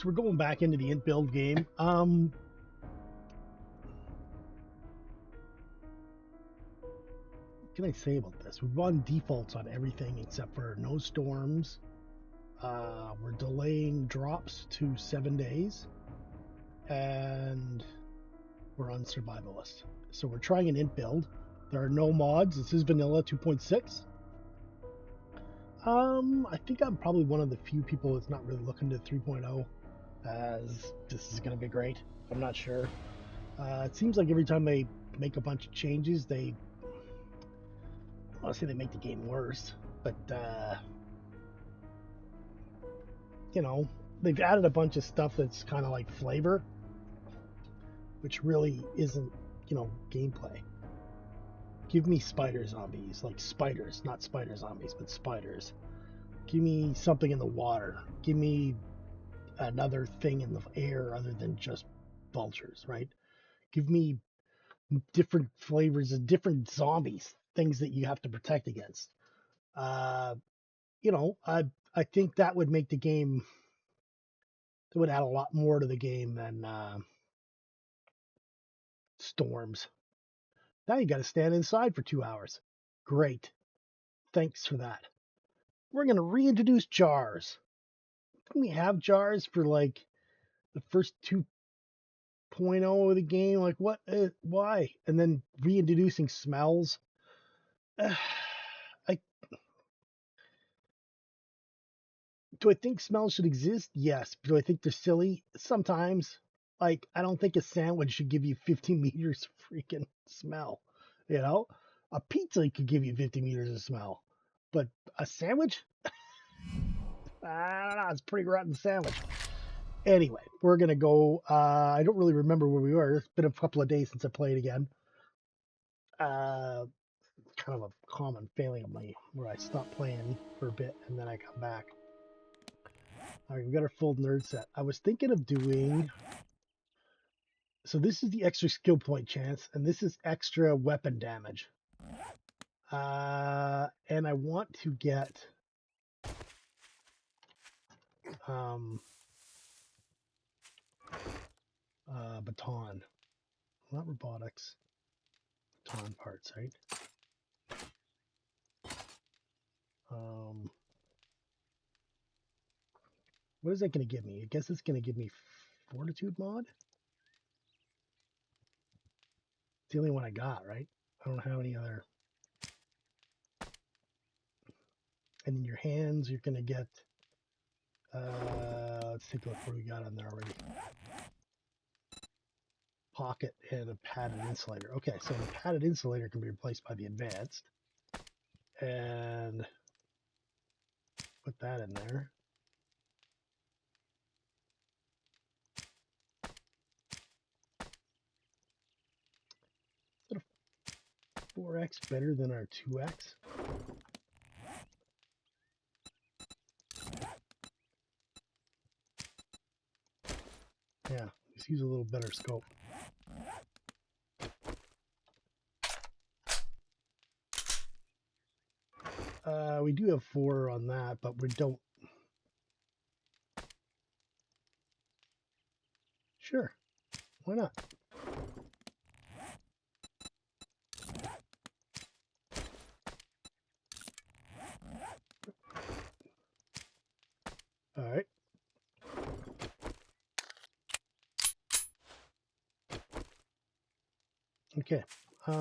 So we're going back into the int build game. What can I say about this? We've run defaults on everything except for no storms. We're delaying drops to 7 days, and we're on survivalist. So we're trying an int build. There are no mods. This is vanilla 2.6. I think I'm probably one of the few people that's not really looking to 3.0 as this is going to be great. I'm not sure. It seems like every time they make a bunch of changes, they honestly they make the game worse. But they've added a bunch of stuff that's kind of like flavor, which really isn't gameplay. Give me spider zombies, like spiders, not spider zombies, but spiders. Give me something in the water. Give me another thing in the air other than just vultures, right? Give me different flavors of different zombies, things that you have to protect against. I think that would make the game. It would add a lot more to the game than storms. Now you got to stand inside for 2 hours. Great, thanks for that. We're gonna reintroduce jars. Didn't we have jars for like the first 2.0 of the game? Like what? Why? And then reintroducing smells. I Do I think smells should exist? Yes. Do I think they're silly? Sometimes. Like, I don't think a sandwich should give you 50 meters of freaking smell. You know? A pizza could give you 50 meters of smell. But a sandwich? I don't know. It's a pretty rotten sandwich. Anyway, we're going to go. I don't really remember where we were. It's been a couple of days since I played again. Kind of a common failing of mine where I stop playing for a bit and then I come back. All right, we got our full nerd set. I was thinking of doing. So this is the extra skill point chance, and this is extra weapon damage. And I want to get baton, not robotics, baton parts, right? What is that going to give me? I guess it's going to give me fortitude mod. It's the only one I got, right? I don't have any other. And in your hands, you're going to get. Let's take a look what we got on there already. Pocket and a padded insulator. Okay, so the padded insulator can be replaced by the advanced. And put that in there. Is it a 4x better than our 2x? Yeah, let's use a little better scope. We do have 4 on that, but we don't. Sure, why not? All right. Okay. I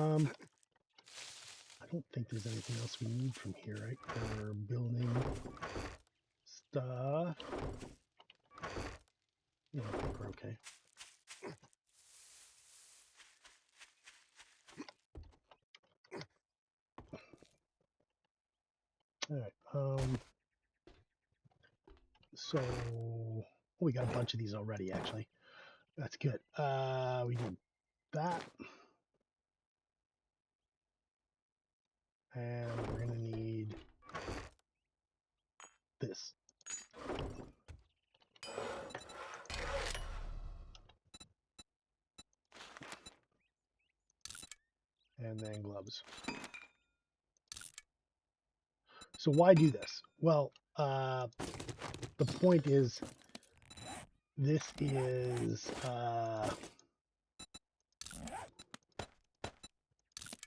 don't think there's anything else we need from here, right? For building stuff. Yeah, I think we're okay. All right. So we got a bunch of these already, actually. That's good. We did that. And we're gonna need this. And then gloves. So why do this? Well, the point is This is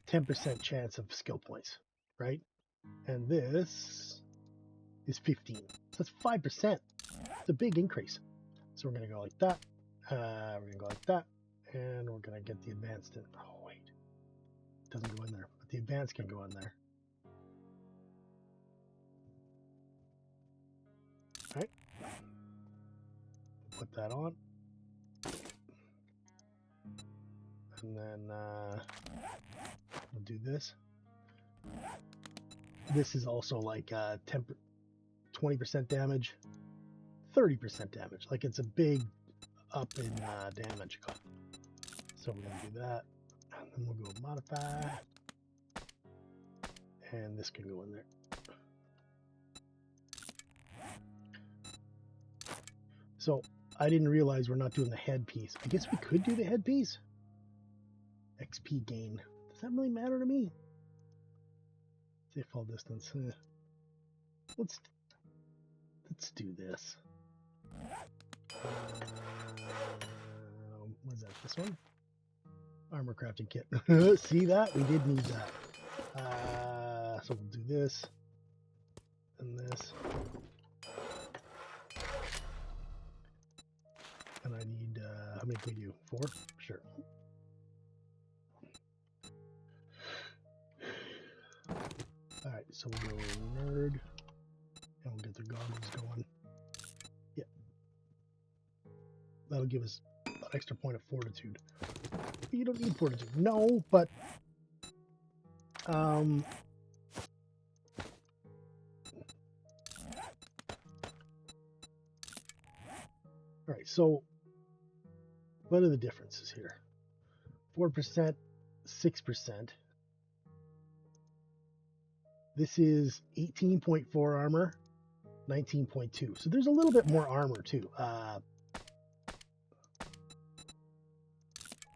10% chance of skill points, right? And this is 15. So that's 5%. It's a big increase. So we're going to go like that. We're going to go like that. And we're going to get the advanced in. Oh, wait. It doesn't go in there. But the advanced can go in there. All right. Put that on. And then we'll do this. This is also like 20% damage, 30% damage. Like it's a big up in damage. So we're going to do that. And then we'll go modify. And this can go in there. So I didn't realize we're not doing the head piece. I guess we could do the head piece. XP gain. Does that really matter to me? Say fall distance. Let's do this. What is that? This one? Armor crafting kit. See that? We did need that. So we'll do this and this. And I need, how many can we do? 4? Sure. Alright, so we'll go nerd. And we'll get the goggles going. Yeah. That'll give us an extra point of fortitude. You don't need fortitude. No, but alright, so what are the differences here? 4%, 6%. This is 18.4 armor, 19.2. So there's a little bit more armor too.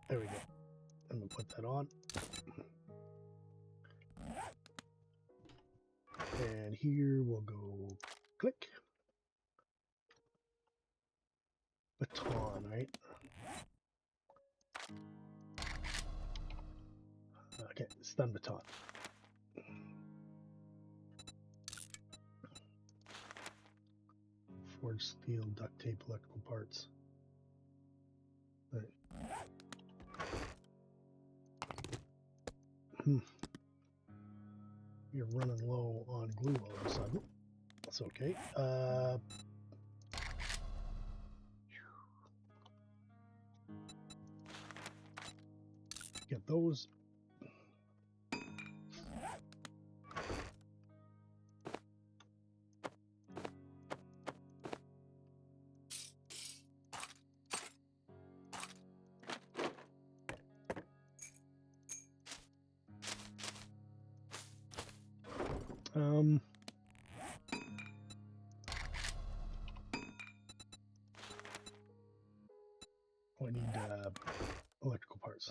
There we go. I'm going to put that on. And here we'll go click. Baton, right? Okay, stun baton. Forged steel, duct tape, electrical parts. Right. You're running low on glue all of a sudden. That's okay. Get those. I need electrical parts.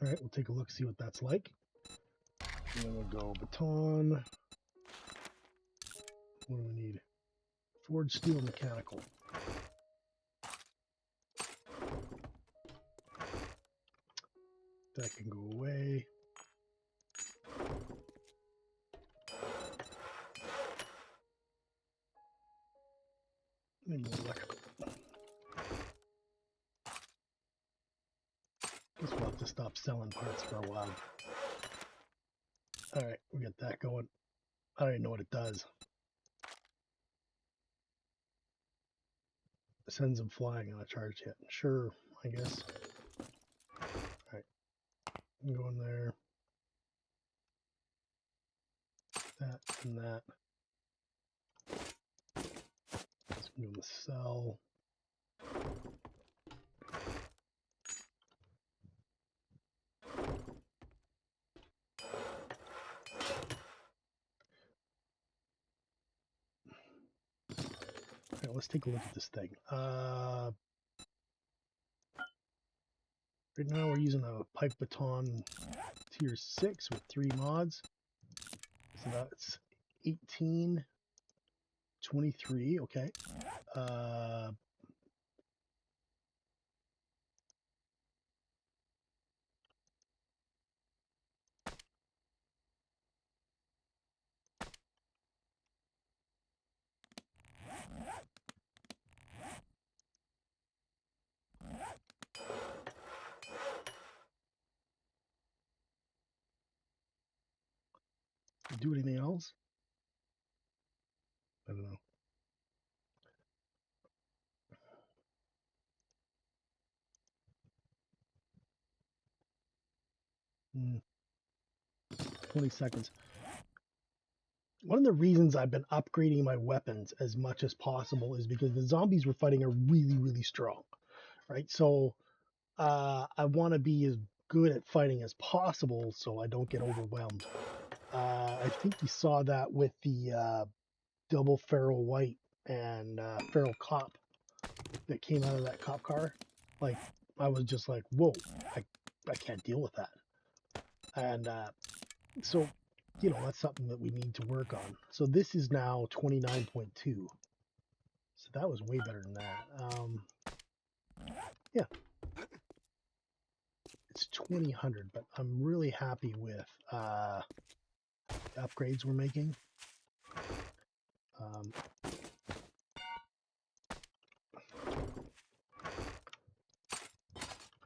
All right, we'll take a look, see what that's like. And then we'll go baton. What do we need? Forged steel, mechanical. That can go away. And electrical. Guess we'll have to stop selling parts for a while. Alright, we got that going. I don't even know what it does. It sends them flying on a charge hit. Sure, I guess. Alright. I'm going there. That and that. Let's go to sell. Okay, let's take a look at this thing. Right now we're using a pipe baton tier 6 with 3 mods. So that's 18, 23. Okay. Uh, do anything else? I don't know. Mm, 20 seconds. One of the reasons I've been upgrading my weapons as much as possible is because the zombies we're fighting are really, really strong, right? So I want to be as good at fighting as possible so I don't get overwhelmed. I think you saw that with the double feral white and feral cop that came out of that cop car. Like, I was just like, whoa, I can't deal with that. And so, that's something that we need to work on. So this is now 29.2. So that was way better than that. Yeah, it's 2000, but I'm really happy with the upgrades we're making. Um,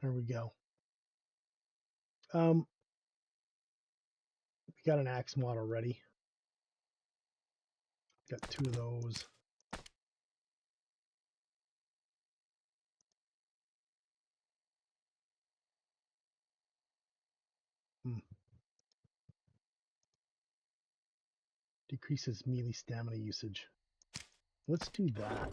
there we go. We got an axe mod already. Got 2 of those. Hmm. Decreases melee stamina usage. Let's do that.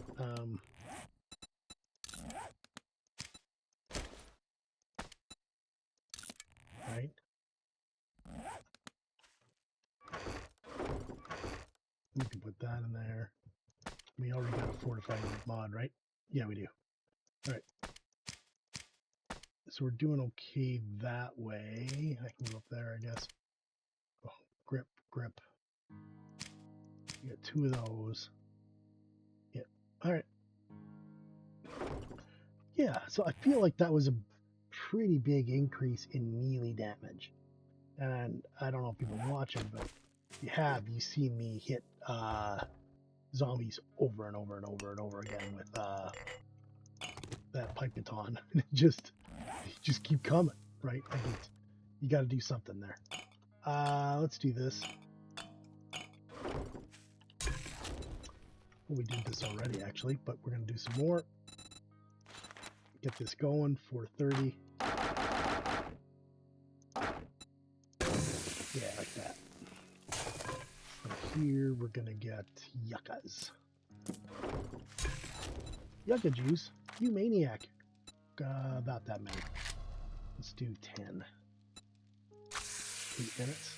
Right. We can put that in there. We already got a fortified mod, right? Yeah, we do. All right. So we're doing okay that way. I can go up there, I guess. Oh, grip. We got 2 of those. Yeah. All right. Yeah, so I feel like that was a pretty big increase in melee damage. And I don't know if you've been watching, but if you have, you see me hit zombies over and over and over and over again with that pipe baton. just keep coming, right? Like you got to do something there. Let's do this. Well, we did this already, actually, but we're going to do some more. Get this going. 430. Yeah, like that. From here, we're going to get yuccas. Yucca juice. You maniac. About that many. Let's do 10. 8 minutes.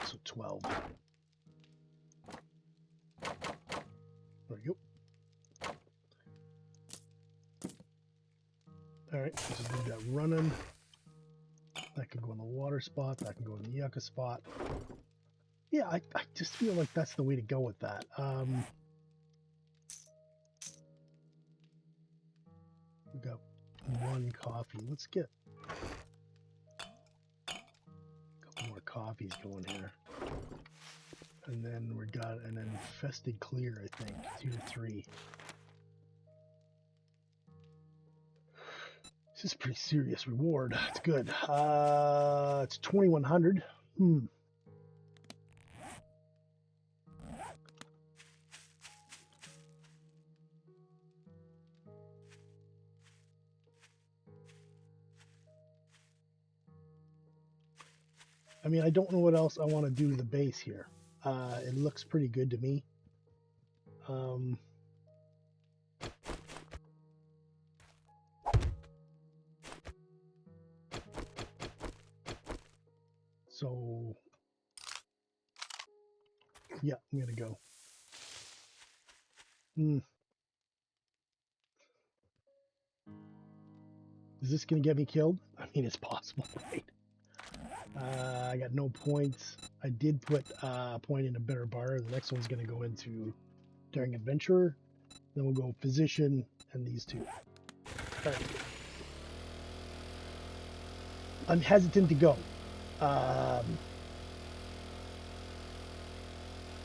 So 12. There we go. Alright, just leave that running. That can go in the water spot. That can go in the yucca spot. Yeah, I just feel like that's the way to go with that. We got 1 coffee. Let's get a couple more coffees going here. And then we got an infested clear, I think. 2 or 3. This is a pretty serious reward. It's good. It's 2100. I mean, I don't know what else I want to do to the base here. It looks pretty good to me. So, yeah, I'm going to go. Is this going to get me killed? I mean, it's possible, right? I got no points. I did put a point in a better bar. The next one's going to go into Daring Adventurer. Then we'll go Physician and these two. All right. I'm hesitant to go.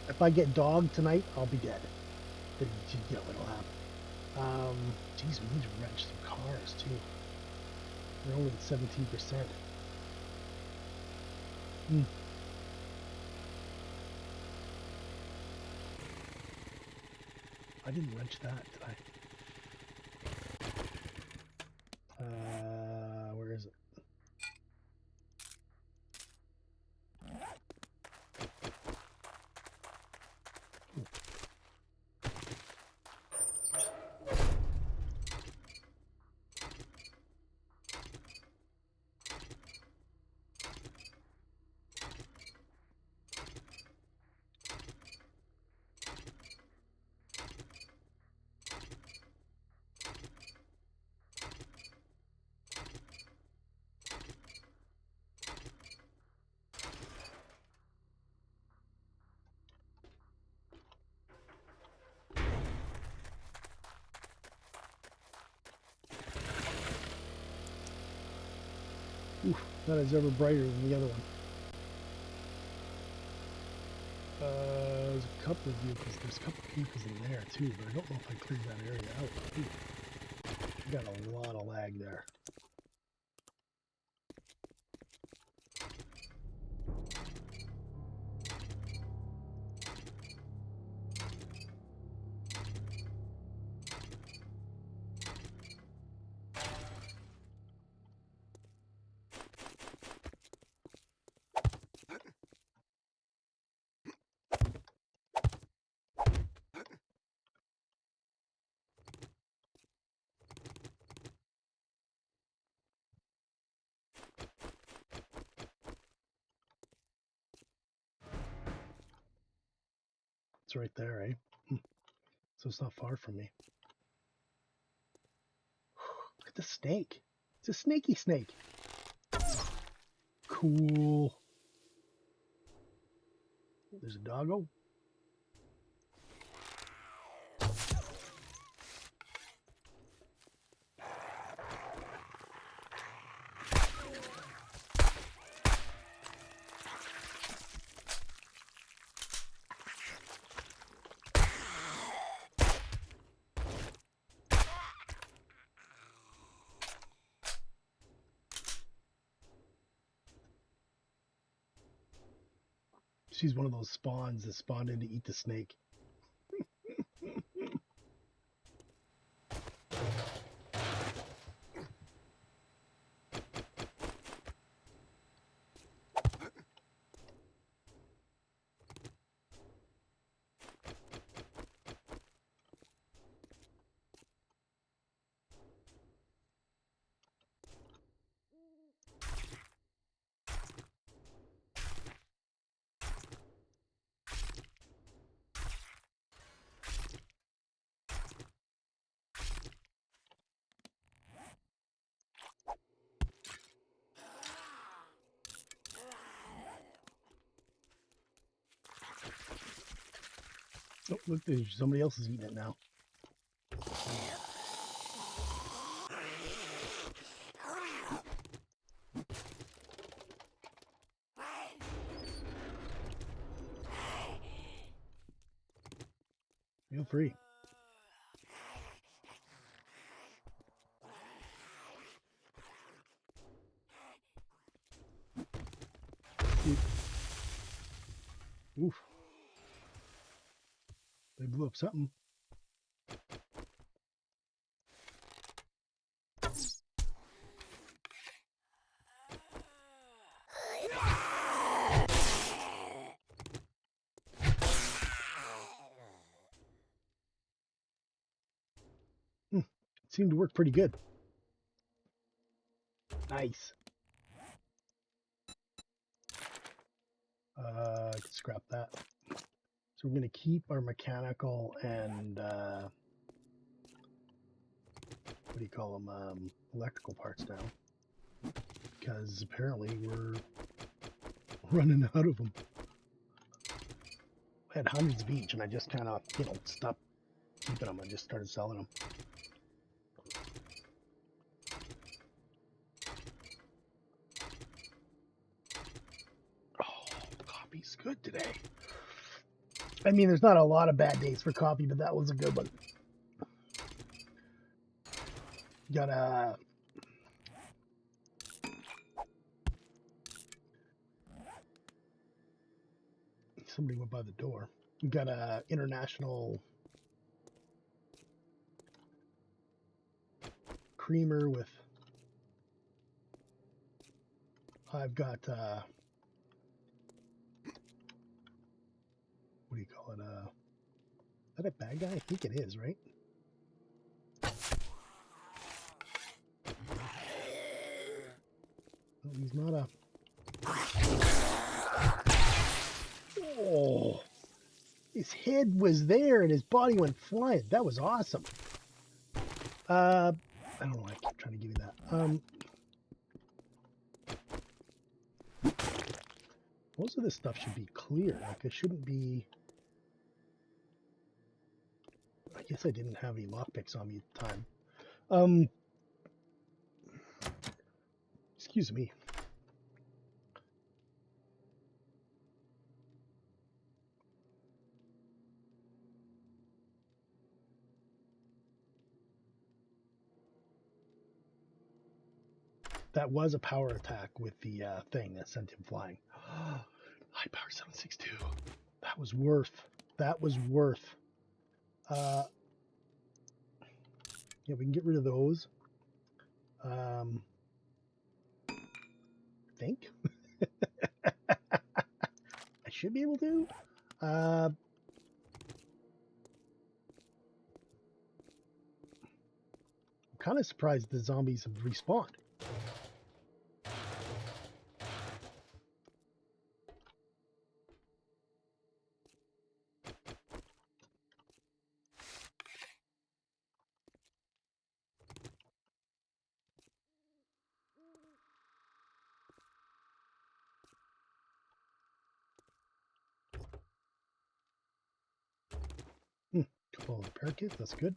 If I get dogged tonight, I'll be dead. You know what'll happen. Geez, we need to wrench some cars too. We're only at 17%. I didn't wrench that, did I? Where is it? Oof, that is ever brighter than the other one. There's a couple of vehicles. There's a couple of vehicles in there too, but I don't know if I cleared that area out. Ooh, I got a lot of lag there. It's right there, eh? So it's not far from me. Look at the snake. It's a snaky snake. Cool. There's a doggo. She's one of those spawns that spawned in to eat the snake. Oh, look, somebody else is eating it now. Feel free. Oof. They blew up something. It seemed to work pretty good. Nice. I can scrap that. So we're going to keep our mechanical and what do you call them? Electrical parts now, because apparently we're running out of them. I had hundreds of each, and I just kind of, stopped keeping them. I just started selling them. Oh, coffee's good today. I mean, there's not a lot of bad days for coffee, but that was a good one. Got somebody went by the door. We got a international creamer with. I've got what do you call it? Is that a bad guy? I think it is, right? No, he's not a. Oh, his head was there and his body went flying. That was awesome. I don't know why I keep trying to give you that. Most of this stuff should be clear. Like it shouldn't be. I guess I didn't have any lockpicks on me at the time. Excuse me. That was a power attack with the thing that sent him flying. High power 762. That was worth. That was worth. Yeah, we can get rid of those. I think. I should be able to. I'm kind of surprised the zombies have respawned. Couple of repair kits, that's good.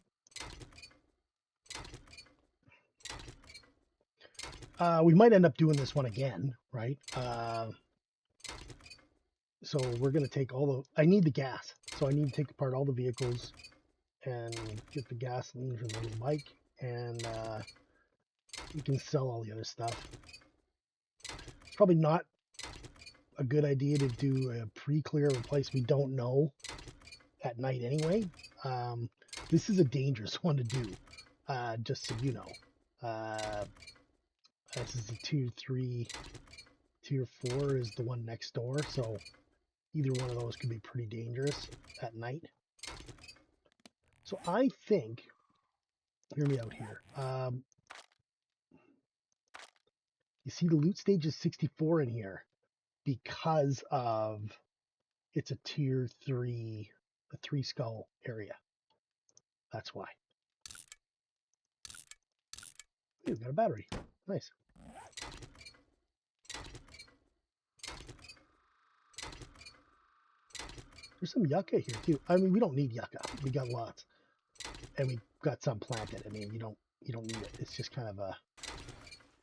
We might end up doing this one again, right? So we're going to take all the. I need the gas, so I need to take apart all the vehicles and get the gasoline from the little bike, and we can sell all the other stuff. It's probably not a good idea to do a pre-clear of a place we don't know at night anyway. This is a dangerous one to do, just so you know. This is the tier 3. Tier 4 is the one next door, so either one of those could be pretty dangerous at night. So I think, hear me out here. You see the loot stage is 64 in here because of it's a tier 3, a 3 skull area. That's why. We've got a battery. Nice. There's some yucca here too. I mean, we don't need yucca. We got lots, and we got some planted. I mean, you don't need it. It's just kind of a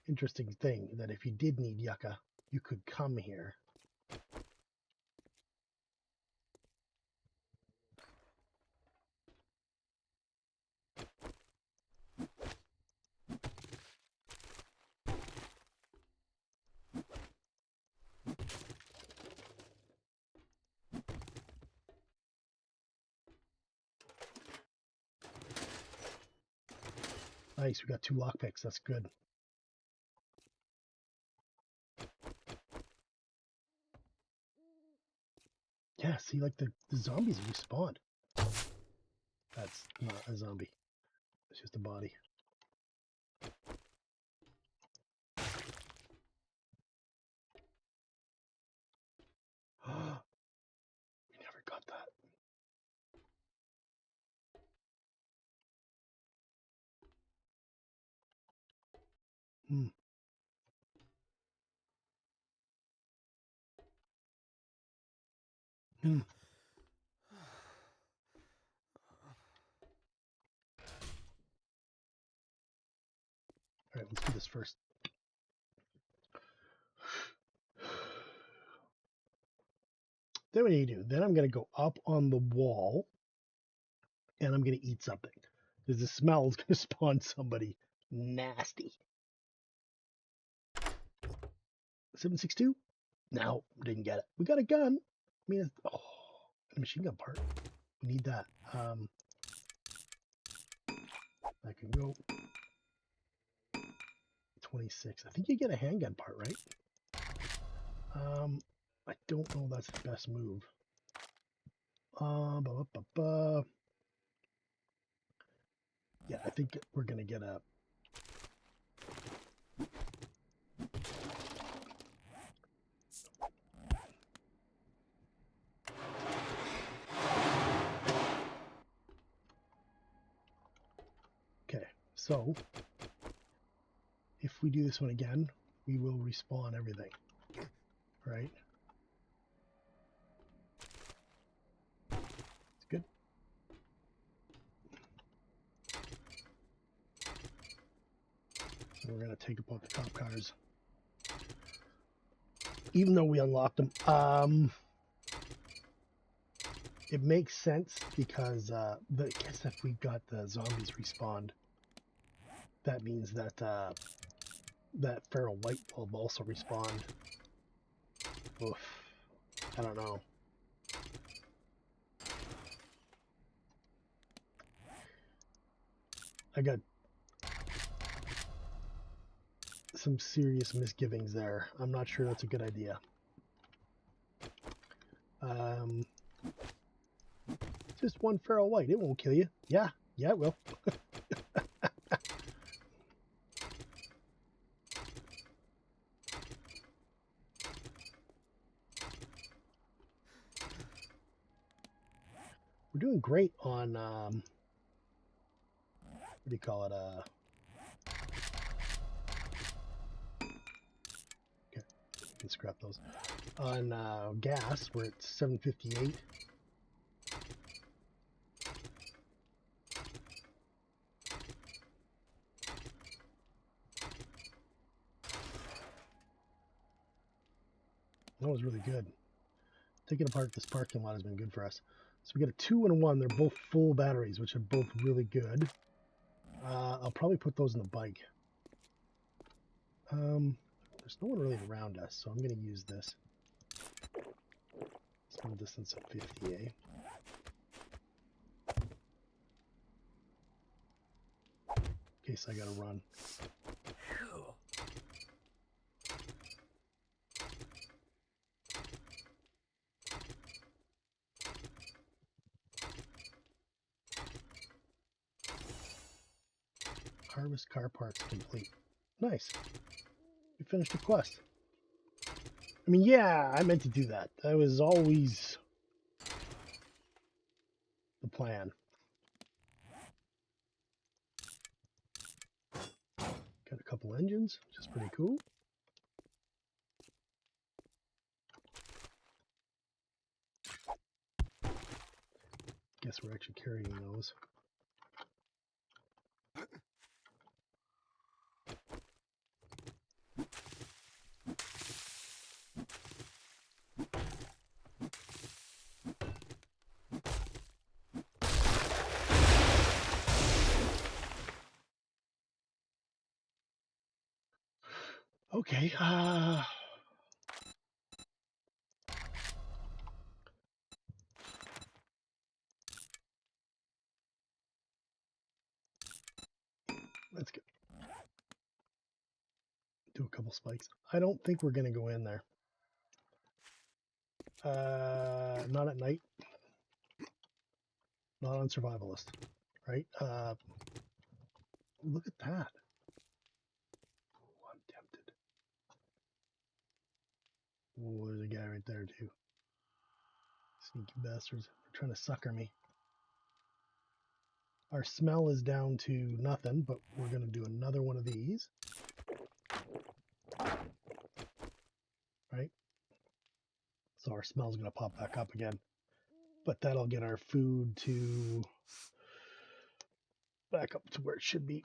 interesting thing that if you did need yucca, you could come here. Nice, we got 2 lockpicks. That's good. Yeah, see, like the zombies have respawned. That's not a zombie. It's just a body. We never got that. Hmm. All right, let's do this first. Then what do you do? Then I'm going to go up on the wall and I'm going to eat something because the smell is going to spawn somebody nasty. 762? No, didn't get it. We got a gun. I mean, a machine gun part. We need that. I can go 26. I think you get a handgun part, right? I don't know if that's the best move. Yeah, I think we're gonna get a. Okay, so if we do this one again, we will respawn everything, right? It's good. So we're gonna take apart the cop cars, even though we unlocked them. It makes sense because I guess if we got the zombies respawned, that means that that feral white will also respawn. Oof. I don't know. I got some serious misgivings there. I'm not sure that's a good idea. Just one feral white. It won't kill you. Yeah, it will. We're doing great on, what do you call it? Okay, we can scrap those. On gas, we're at 758. That was really good. Taking apart this parking lot has been good for us. So we got a 2 and a 1. They're both full batteries, which are both really good. I'll probably put those in the bike. There's no one really around us, so I'm going to use this. Spin distance of 50, eh? In case I gotta run. Harvest car parts complete. Nice. We finished the quest. I mean, yeah, I meant to do that. That was always the plan. Got a couple engines, which is pretty cool. Guess we're actually carrying those. Okay, let's go. Do a couple spikes. I don't think we're gonna go in there. Not at night. Not on survivalist, right? Look at that. Oh, I'm tempted. Oh, there's a guy right there too. Sneaky bastards. They're trying to sucker me. Our smell is down to nothing, but we're going to do another one of these. Right? So our smell's going to pop back up again. But that'll get our food to back up to where it should be.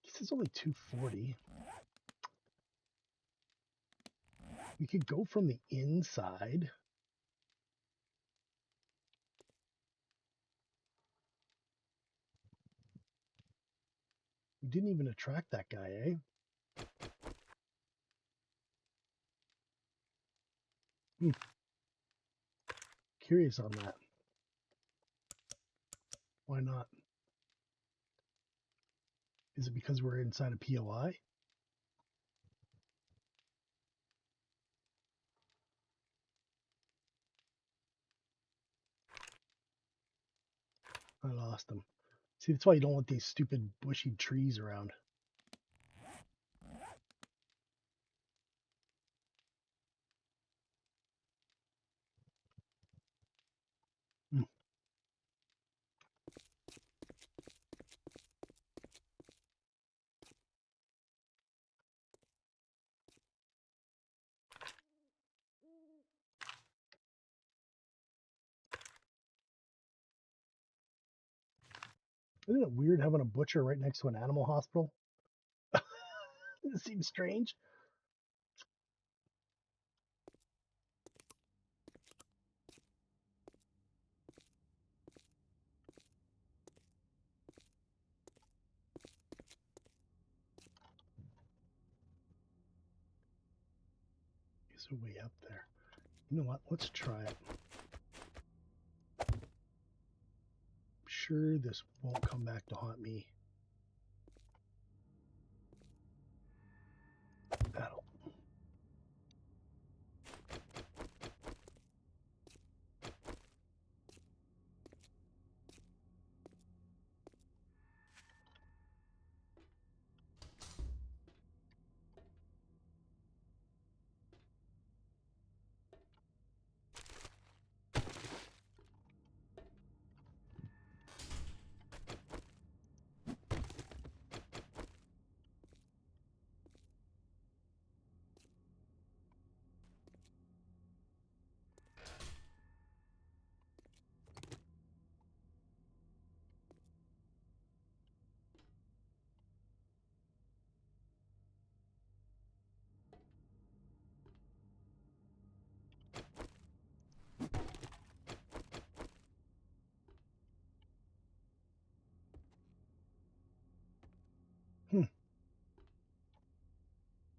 This is only 240. We could go from the inside. We didn't even attract that guy, eh? Curious on that. Why not? Is it because we're inside a POI? I lost him. See, that's why you don't want these stupid bushy trees around. Hmm. Isn't it weird having a butcher right next to an animal hospital? It seems strange. Is it way up there? You know what? Let's try it. I'm sure this won't come back to haunt me. Battle.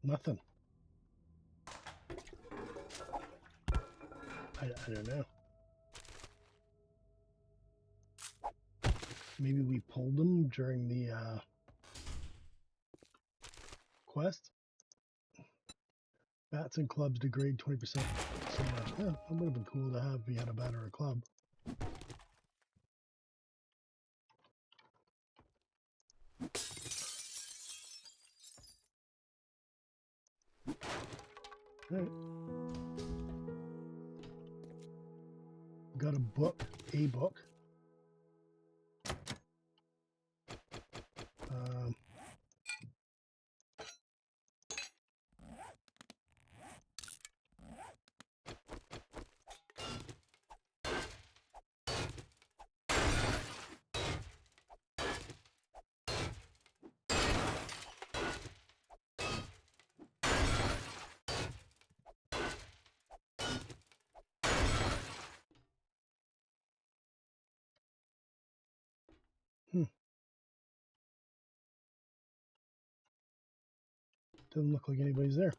Nothing. I don't know. Maybe we pulled them during the quest. Bats and clubs degrade 20%. So yeah, that would have been cool to have if we had a bat or a club. All right. Got a book. Um, Doesn't look like anybody's there.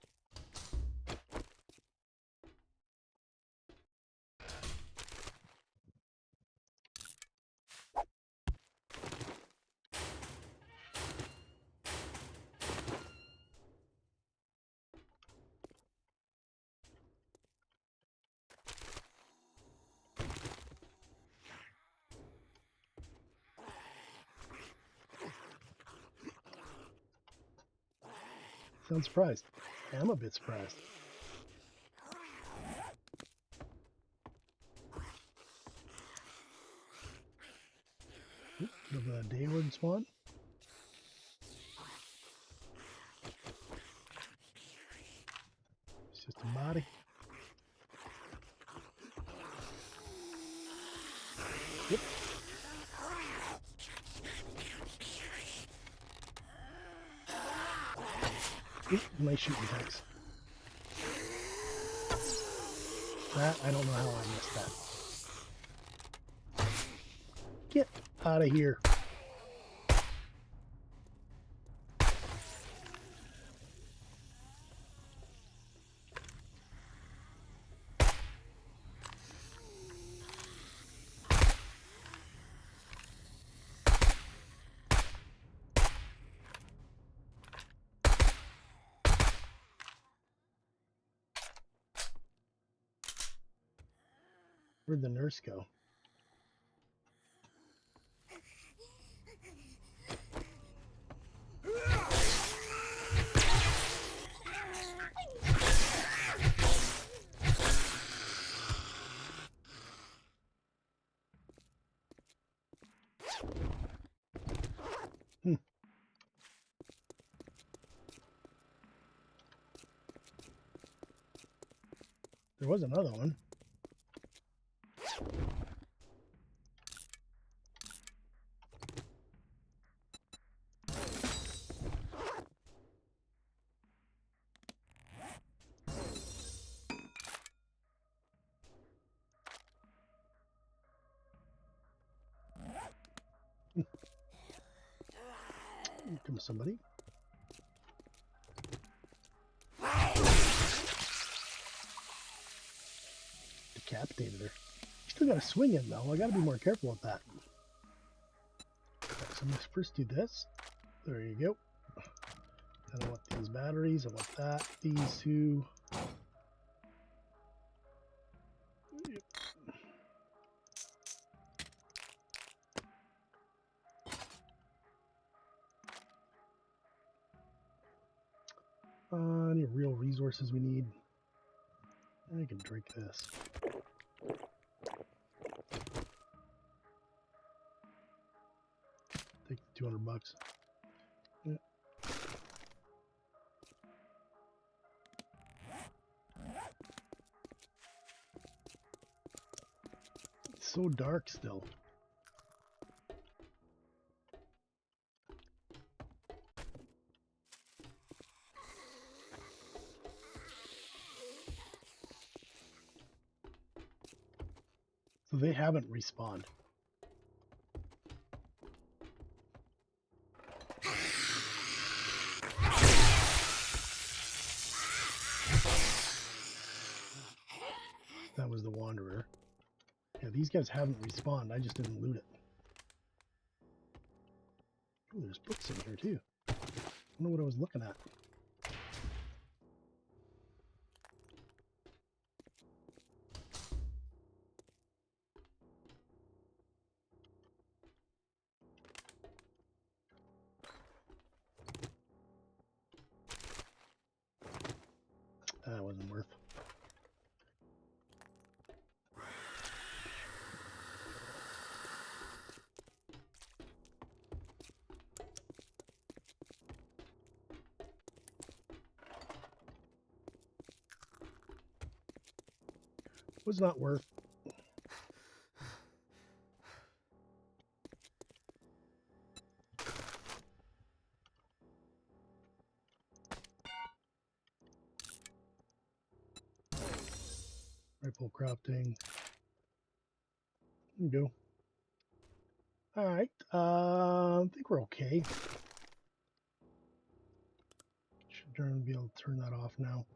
Sounds surprised. I am a bit surprised. of the Dayward spawn. It's just a body. Yep. Oop, nice shooting text. That, I don't know how I missed that. Get out of here. Where'd the nurse go? There was another one. Here comes somebody. Decapitated her. Still got a swing in though. I gotta be more careful with that. Okay, so let's first do this. There you go. Then I want these batteries. I want that. These two. Yep. Any real resources we need? I can drink this. Take $200. Yeah. It's so dark still. So they haven't respawned. That was the Wanderer. Yeah, these guys haven't respawned. I just didn't loot it. Oh, there's books in here too. I don't know what I was looking at. That wasn't worth. Was not worth. Rifle crafting. There you go. All right. I think we're okay. Should be able to turn that off now.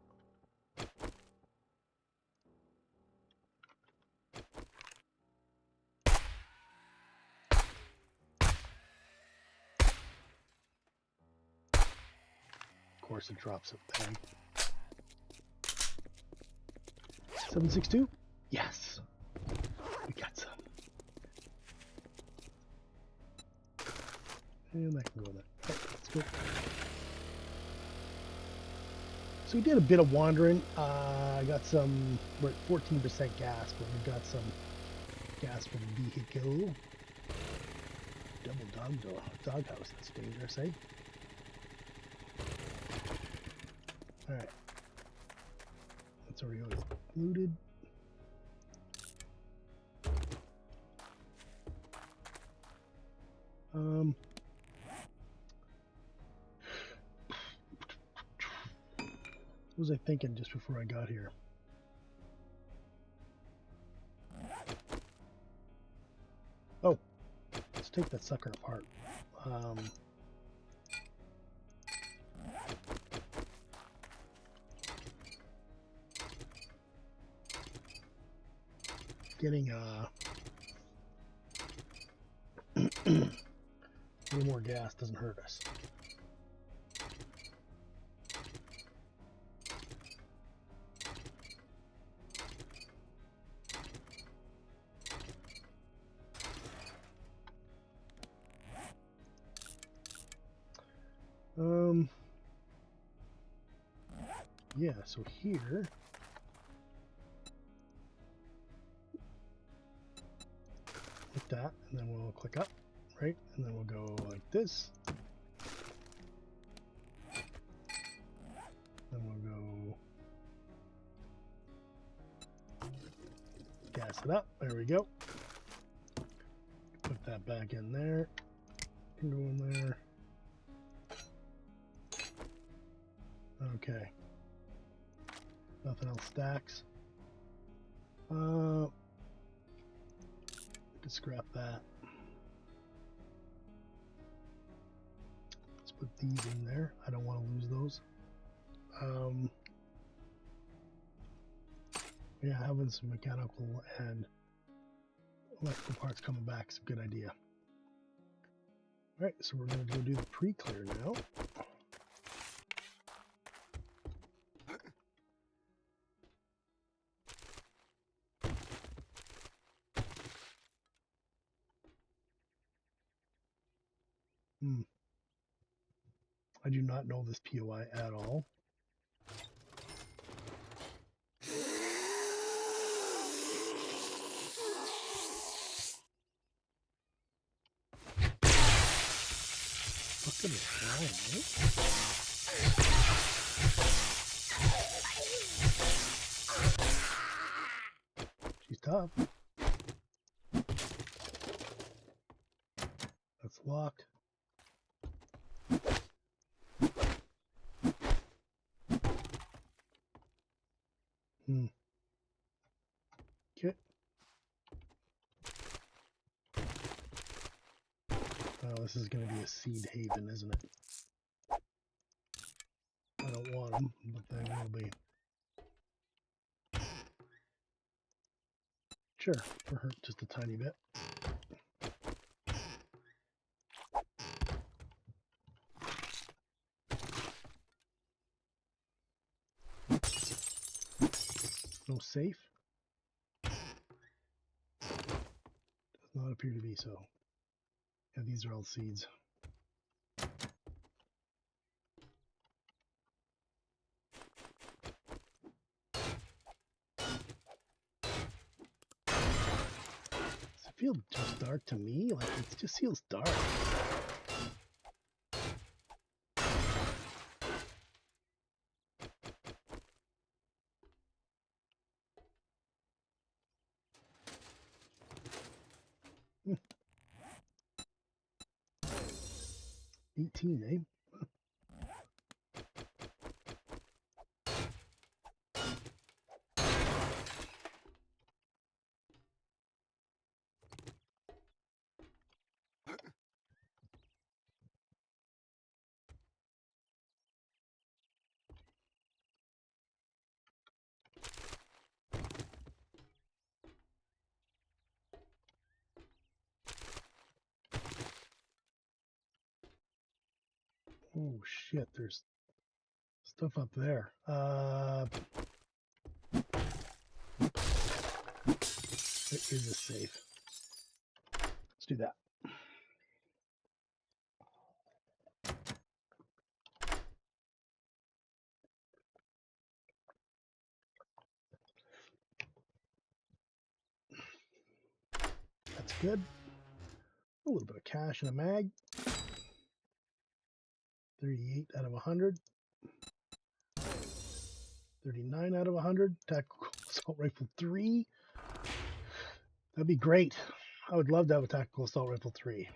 Of course, it drops a bang. 762? Yes. We got some. And that can go there. Okay, let's go. So we did a bit of wandering. I got some, we're at 14% gas, but we've got some gas for the vehicle. Double doghouse. That's dangerous, eh? Alright. That's already always looted. What was I thinking just before I got here? Oh, let's take that sucker apart. Getting a little more gas doesn't hurt us. Yeah, so here with that, and then we'll click up, right? And then we'll go like this. Then we'll go gas it up. There we go. Put that back in there. Can go in there. Okay. Nothing else stacks. I could scrap that. Let's put these in there. I don't want to lose those. Yeah, having some mechanical and electrical parts coming back is a good idea. Alright, so we're going to go do the pre-clear now. I do not know this POI at all. Look at this flying, eh? She's tough. That's locked. Okay. Oh, this is going to be a seed haven, isn't it? I don't want them, but they will be. Sure, for hurt just a tiny bit. No safe? Does not appear to be so. Yeah, these are all seeds. Does it feel just dark to me? Like, it just feels dark. 18, eh? Oh shit, there's stuff up there. It is a safe. Let's do that. That's good. A little bit of cash in a mag. 38 out of 100. 39 out of 100. Tactical assault rifle 3. That'd be great. I would love to have a tactical assault rifle 3.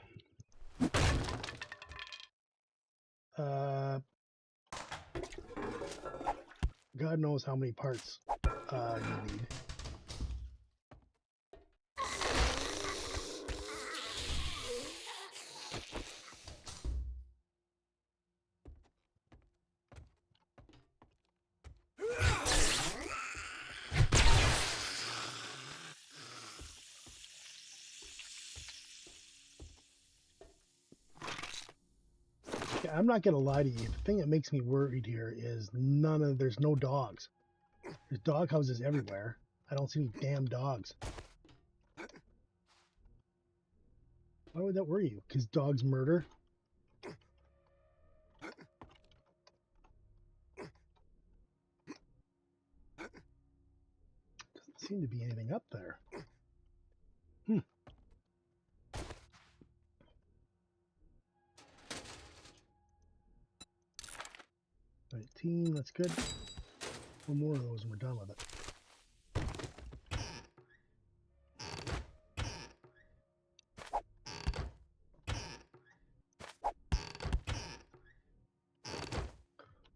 God knows how many parts you need. I'm not gonna lie to you. The thing that makes me worried here is there's no dogs. There's dog houses everywhere. I don't see any damn dogs. Why would that worry you? Because dogs murder? Doesn't seem to be anything up there. 19, that's good. One more of those and we're done with it.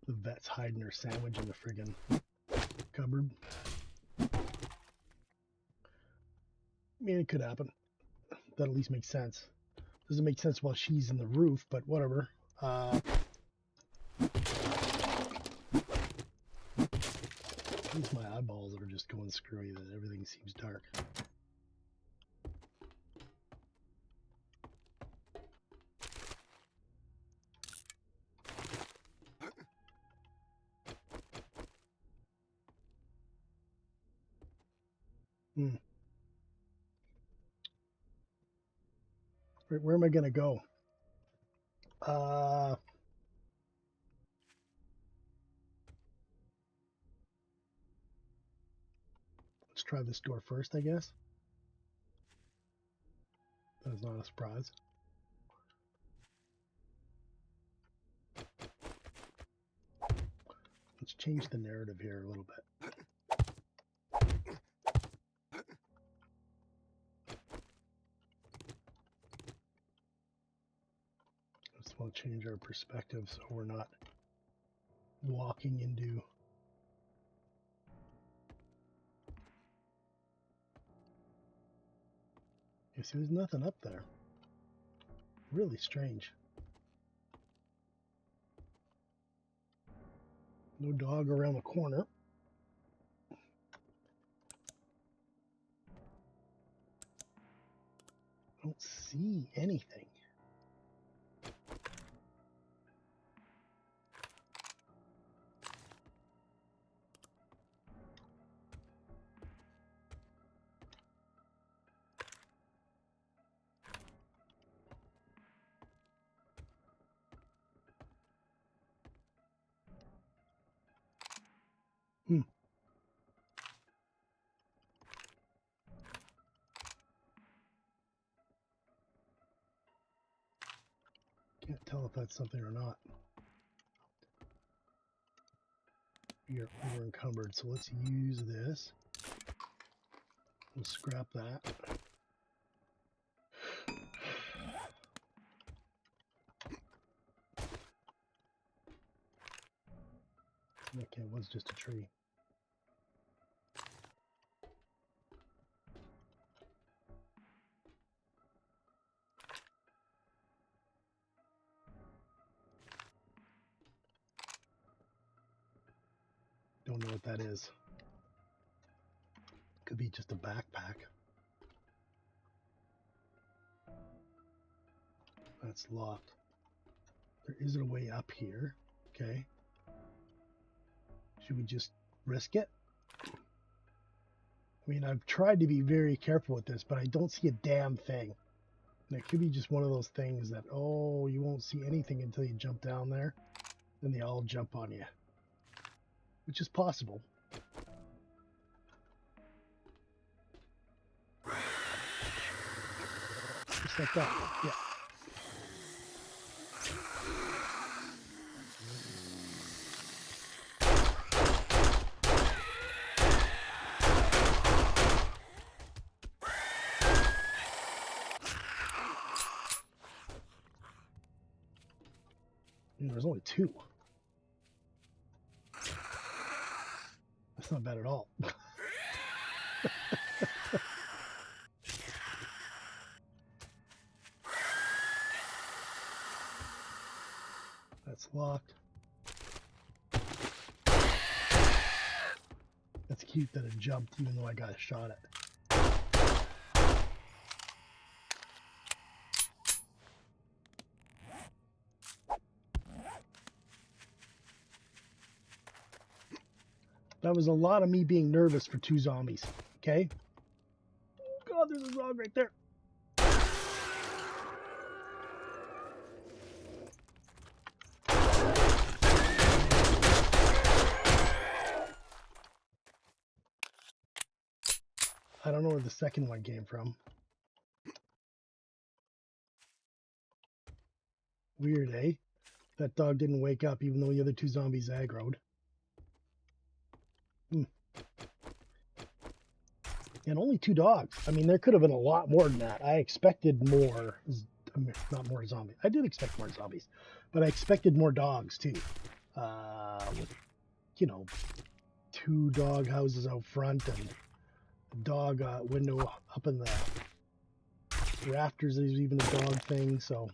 The vet's hiding her sandwich in the friggin' cupboard. I mean, it could happen. That at least makes sense. Doesn't make sense while she's in the roof, but whatever. It's my eyeballs that are just going screwy that everything seems dark. Right, where am I going to go? Let's try this door first, I guess. That's not a surprise. Let's change the narrative here a little bit. Just want to change our perspective so we're not walking into you see, there's nothing up there. Really strange. No dog around the corner. I don't see anything. Can't tell if that's something or not. You're over encumbered, so let's use this. We'll scrap that. Okay, it was just a tree. Don't know what that is. Could be just a backpack. That's locked. There isn't a way up here. Okay. Should we just risk it? I mean, I've tried to be very careful with this, but I don't see a damn thing. And it could be just one of those things that, oh, you won't see anything until you jump down there. Then they all jump on you. Which is possible. Just like that. Yeah. And there's only 2. That's not bad at all. That's locked. That's cute that it jumped even though I got a shot at it. That was a lot of me being nervous for 2 zombies. Okay? God, there's a zog right there. I don't know where the second one came from. Weird, eh? That dog didn't wake up even though the other 2 zombies aggroed. And only 2 dogs. I mean, there could have been a lot more than that. I expected more. Not more zombies. I did expect more zombies. But I expected more dogs, too. With, 2 dog houses out front and a dog window up in the rafters. There's even a dog thing, so...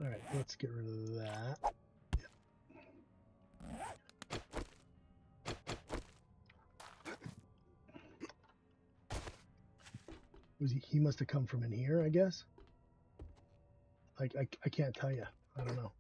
Alright, let's get rid of that. He must have come from in here, I guess? I can't tell you. I don't know.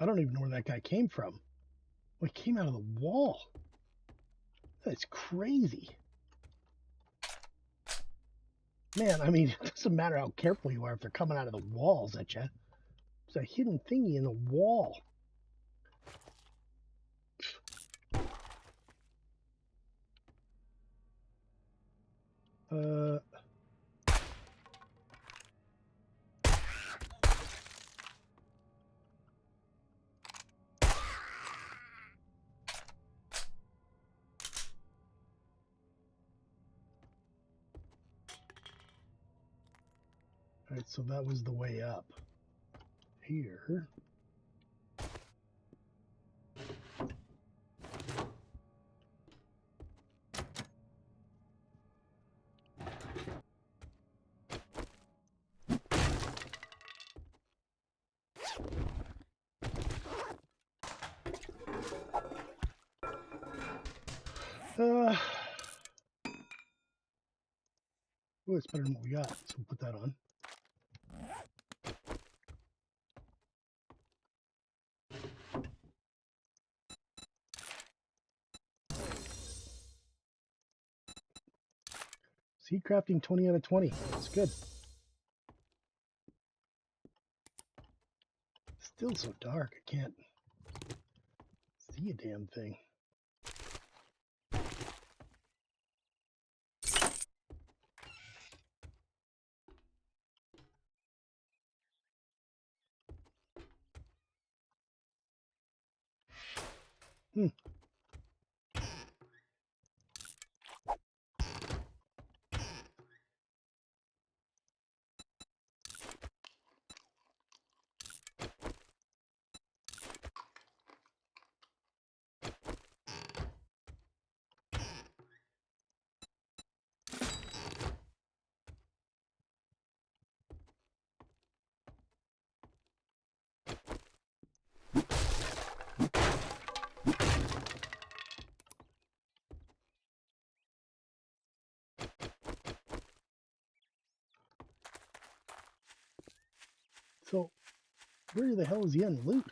I don't even know where that guy came from. Oh, he came out of the wall. That's crazy. Man, I mean, it doesn't matter how careful you are if they're coming out of the walls at you. There's a hidden thingy in the wall. Alright, so that was the way up. Here. Oh, it's better than what we got, so we'll put that on. Seed crafting 20 out of 20. That's good. Still so dark, I can't see a damn thing. So, where the hell is the end loot?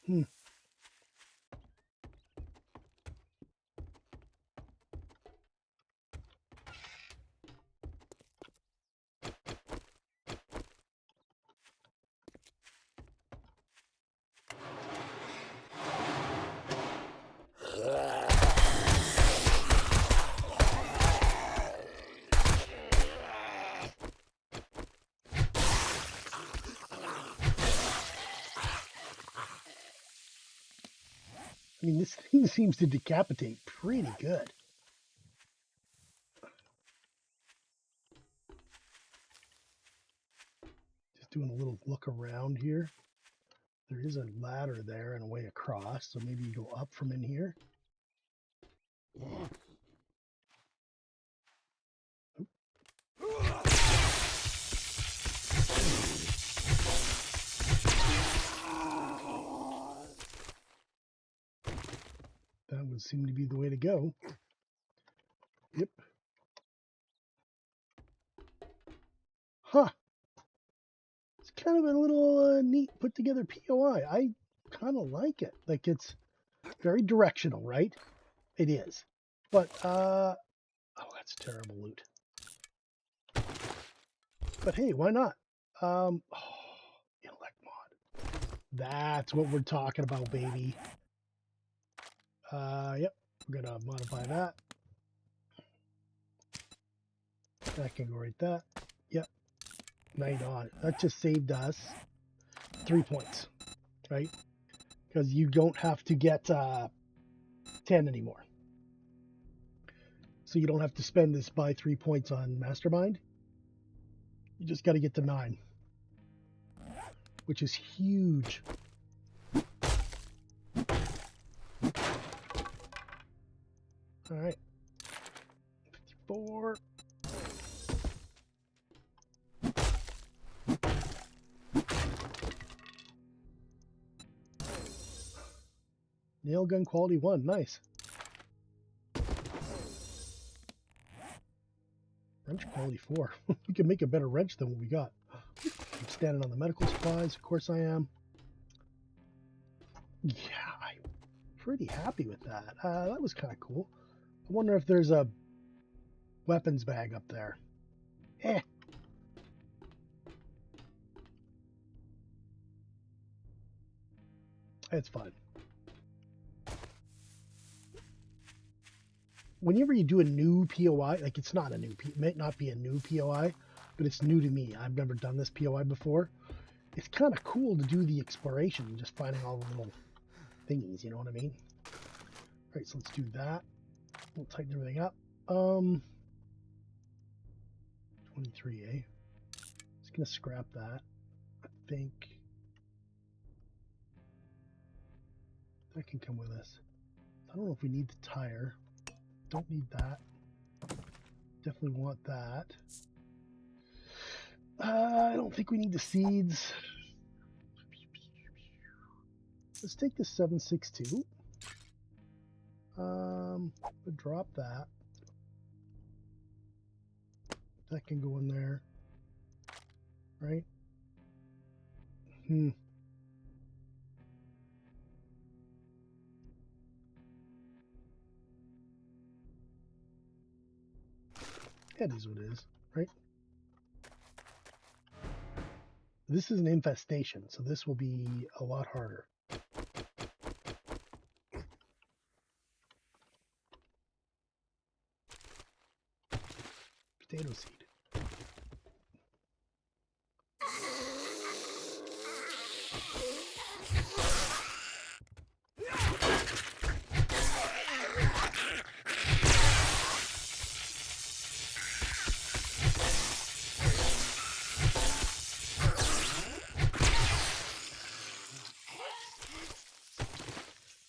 Hmm. I mean, this thing seems to decapitate pretty good. Just doing a little look around here. There is a ladder there and a way across, so maybe you go up from in here. That would seem to be the way to go. Yep. Huh. It's kind of a little neat put together POI. I kind of like it. Like, it's very directional, right? It is. But, oh, that's terrible loot. But hey, why not? Oh, intellect mod. That's what we're talking about, baby. Yep. We're gonna modify that. That can go right there. Yep. Night on. That just saved us 3 points, right? Because you don't have to get 10 anymore. So you don't have to spend this by 3 points on Mastermind. You just got to get to 9, which is huge. All right. 54. Nail gun quality 1. Nice. Wrench quality 4. We can make a better wrench than what we got. I'm standing on the medical supplies. Of course I am. Yeah, I'm pretty happy with that. That was kind of cool. I wonder if there's a weapons bag up there. It's fine. Whenever you do a new POI, like it's not a new, it may not be a new POI, but it's new to me. I've never done this POI before. It's kind of cool to do the exploration, just finding all the little thingies, you know what I mean? All right, so let's do that. We'll tighten everything up. 23, Just gonna scrap that. I think that can come with us. I don't know if we need the tire. Don't need that. Definitely want that. I don't think we need the seeds. Let's take the 762. Drop that. That can go in there. Right? It is what it is, right? This is an infestation, so this will be a lot harder. Potato seed.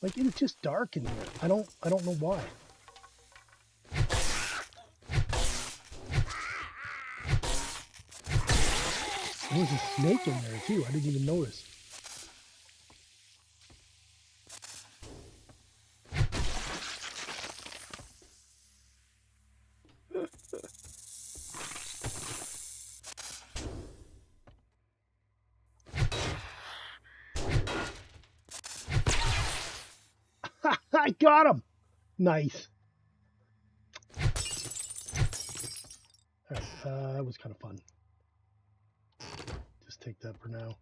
Like, it's just dark in here. I don't know why. There was a snake in there too. I didn't even notice. I got him! Nice. Alright, that was kind of fun. Just take that for now.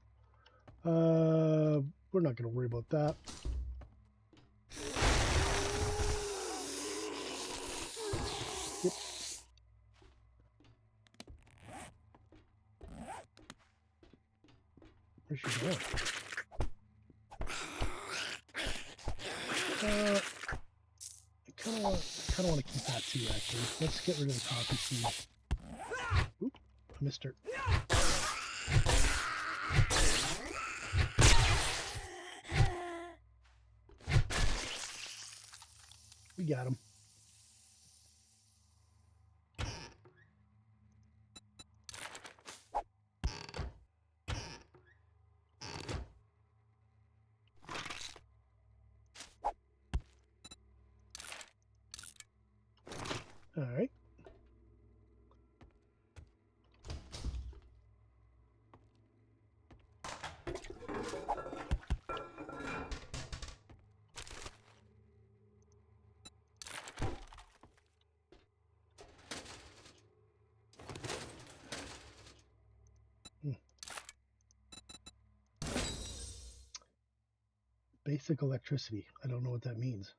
We're not going to worry about that. Yep. Where's she going? I kind of want to keep that too, actually. Let's get rid of the coffee seed. Oop, I missed her. We got him. All right. Basic electricity. I don't know what that means.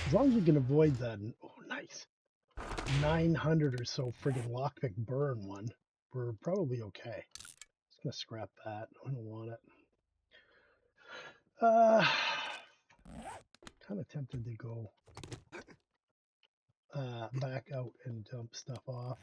As long as we can avoid that. Oh, nice. 900 or so friggin' lockpick burn one. We're probably okay. Just gonna scrap that. I don't want it. Kind of tempted to go back out and dump stuff off.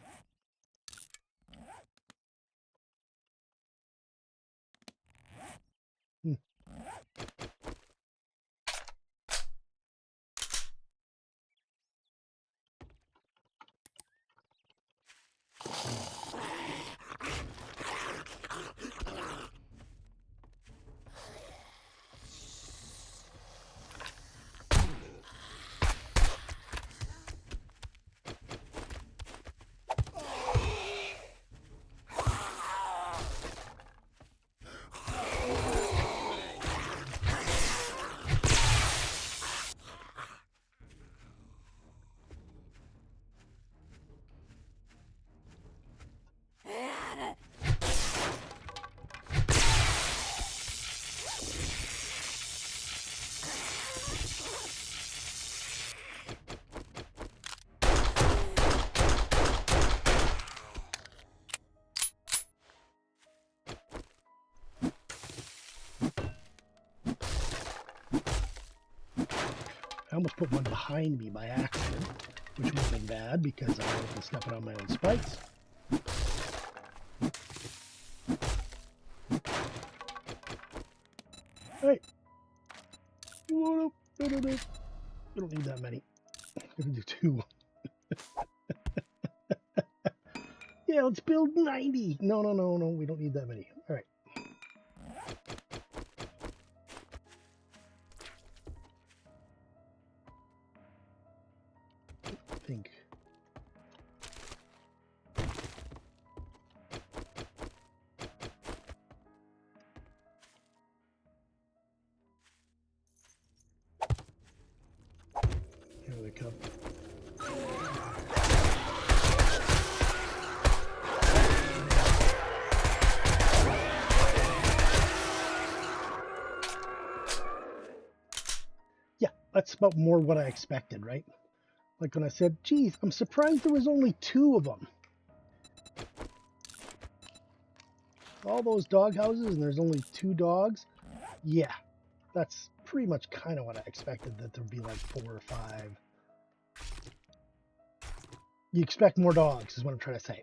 I almost put one behind me by accident, which would have been bad because I would have been stepping on my own spikes. Alright. No. We don't need that many. I'm going to do 2. Yeah, let's build 90. No. We don't need that many. Alright. I think. Here they come. Yeah, that's about more what I expected, right? Like when I said, geez, I'm surprised there was only 2 of them. All those dog houses and there's only 2 dogs. Yeah, that's pretty much kind of what I expected, that there'd be like 4 or 5. You expect more dogs, is what I'm trying to say.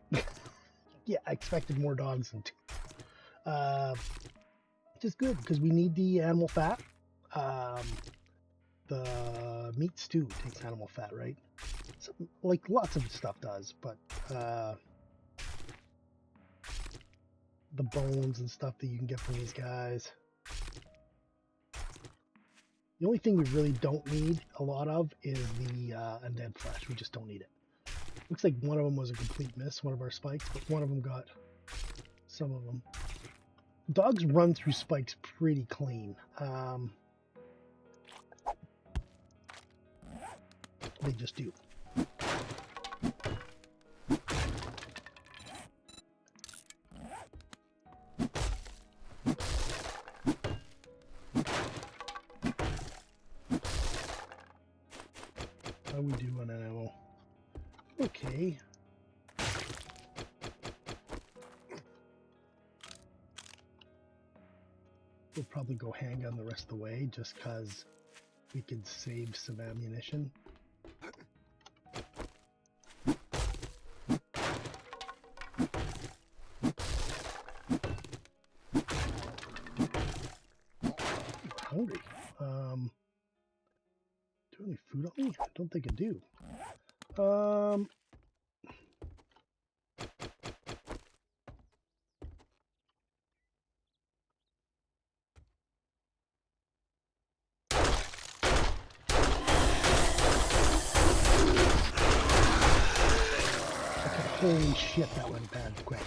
Yeah, I expected more dogs than 2. Which is good because we need the animal fat. The meat stew takes animal fat, right? So, like lots of stuff does, but the bones and stuff that you can get from these guys. The only thing we really don't need a lot of is the undead flesh. We just don't need it. Looks like one of them was a complete miss, one of our spikes, but one of them got some of them. Dogs run through spikes pretty clean. They just do. How we do on an ammo? Okay. We'll probably go handgun the rest of the way just because we could save some ammunition. Hungry. Do I have any food on me? I don't think I do. Okay, holy shit, that went bad quick.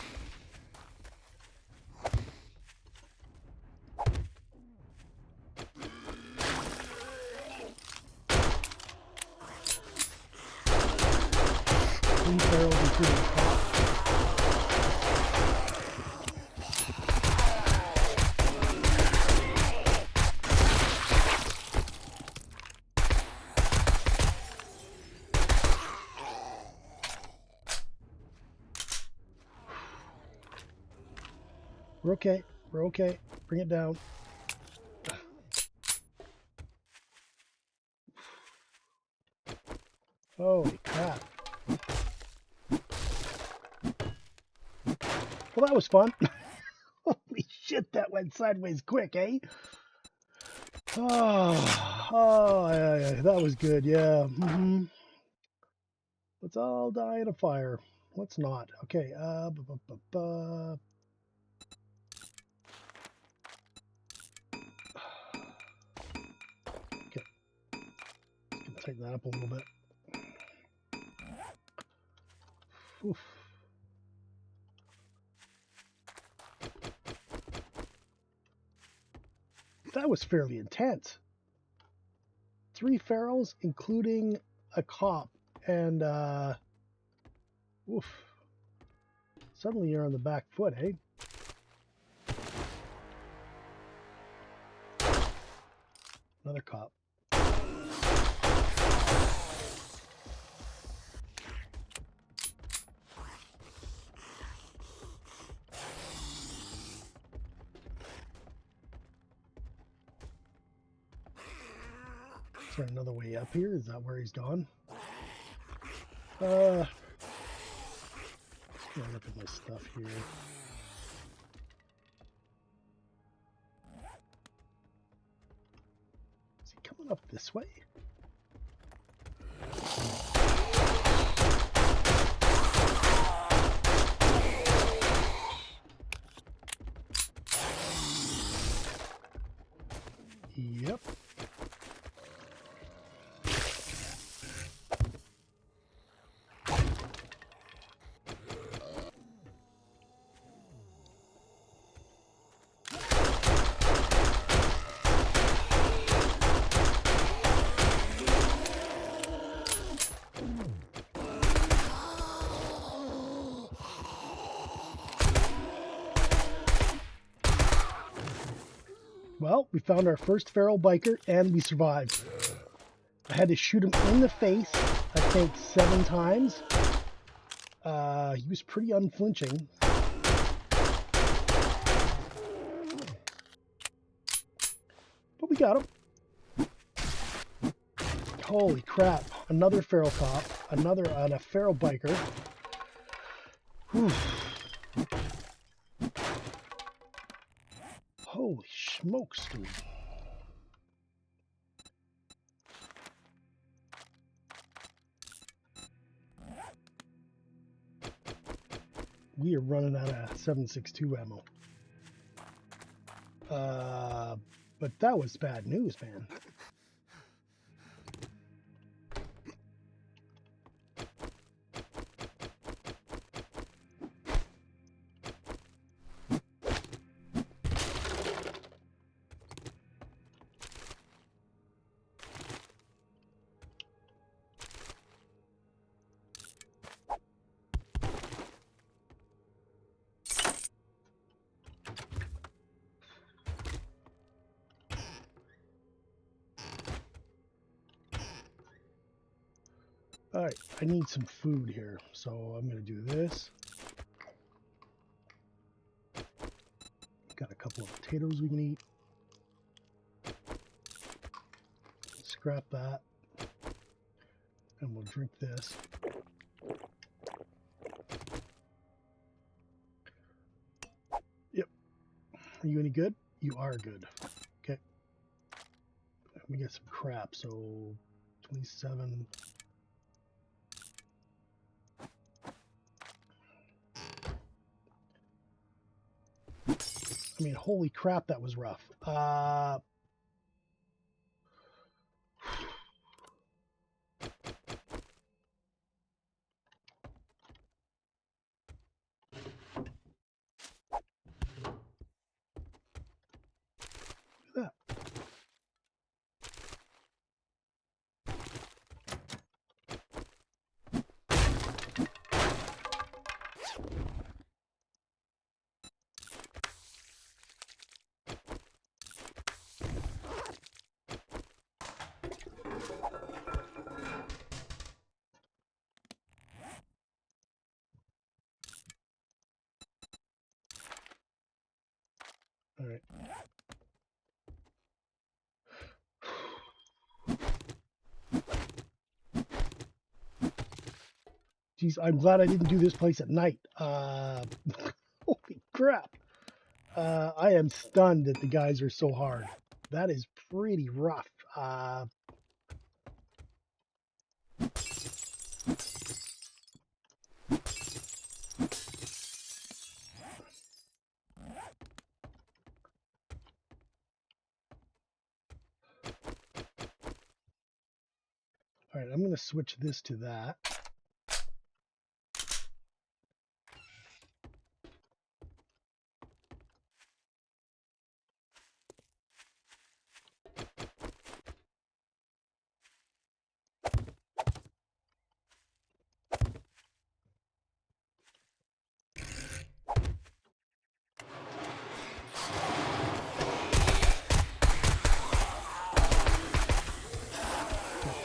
Barrels including crop. We're okay. We're okay. Bring it down. Holy crap. Well, that was fun. Holy shit, that went sideways quick, eh? Oh, yeah, that was good, yeah. Let's all die in a fire. Let's not. Okay, okay. Tighten that up a little bit. Oof. That was fairly intense. 3 ferals, including a cop, and oof. Suddenly you're on the back foot, eh? Another cop. Is there another way up here? Is that where he's gone? Look at my stuff here. Is he coming up this way? Yep. Well, we found our first feral biker, and we survived. I had to shoot him in the face, I think 7 times. He was pretty unflinching. But we got him. Holy crap, another feral cop. another on a feral biker. Whew. Holy smokes, dude. We are running out of 7.62 ammo. But that was bad news, man. All right, I need some food here, so I'm going to do this. Got a couple of potatoes we can eat. Scrap that. And we'll drink this. Yep. Are you any good? You are good. Okay. Let me get some crap. So 27. I mean, holy crap, that was rough. Look at that. All right. Geez, I'm glad I didn't do this place at night. Holy crap. I am stunned that the guys are so hard. That is pretty rough. All right, I'm going to switch this to that.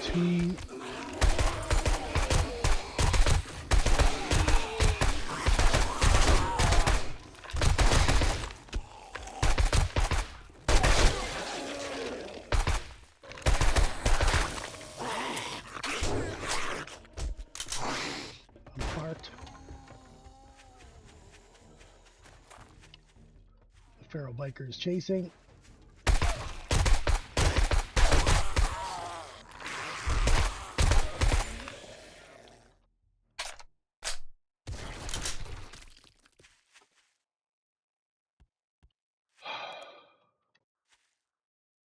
Two. Apart. The feral biker is chasing.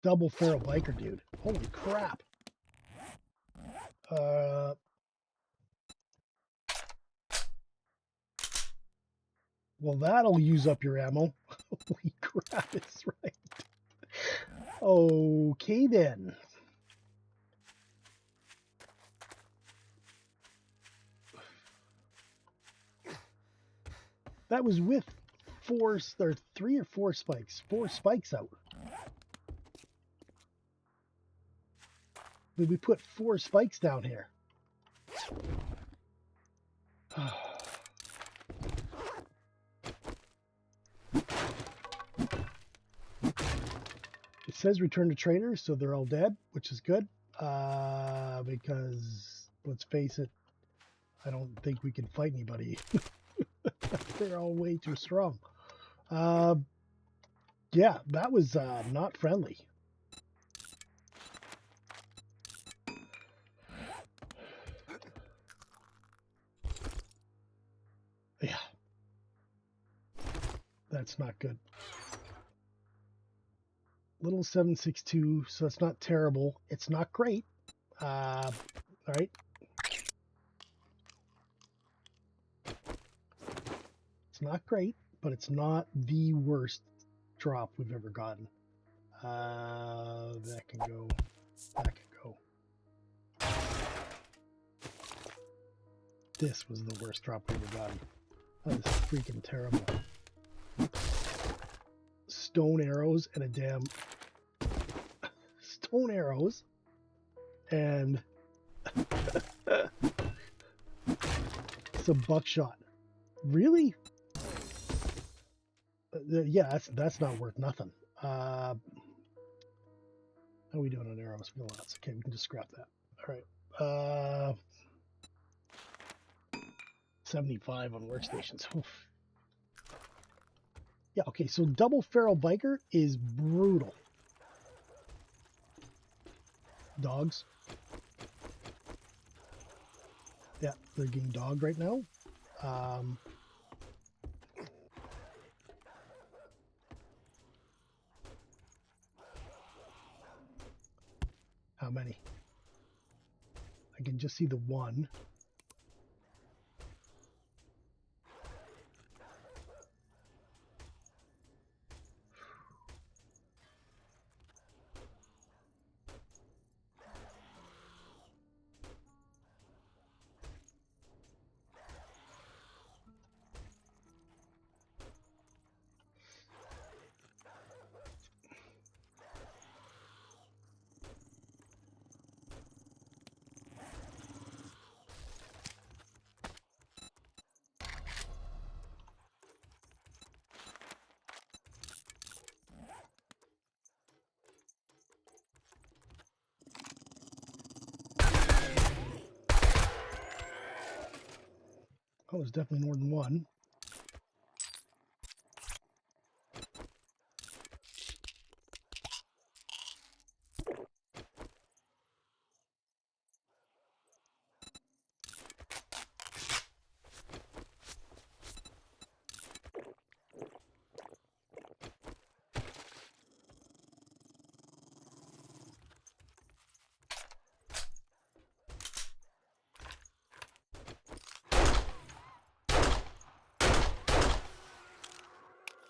Double feral biker, dude. Holy crap. Well, that'll use up your ammo. Holy crap, it's right. Okay, then. That was with three or four spikes. 4 spikes out. We put 4 spikes down here. It says return to traders, so they're all dead, which is good. Because let's face it, I don't think we can fight anybody. They're all way too strong. Yeah, that was not friendly. Yeah. That's not good. Little 762, so it's not terrible. It's not great. All right. It's not great, but it's not the worst drop we've ever gotten. That can go. That can go. This was the worst drop we've ever gotten. That is freaking terrible. Stone arrows and a damn stone arrows and some buckshot. Really? Yeah, that's not worth nothing. How are we doing on arrows? Lots. Okay, we can just scrap that. All right. 75 on workstations. Oof. Yeah, okay, so double feral biker is brutal. Dogs. Yeah, they're getting dogged right now. How many? I can just see the one. Oh, there's definitely more than one.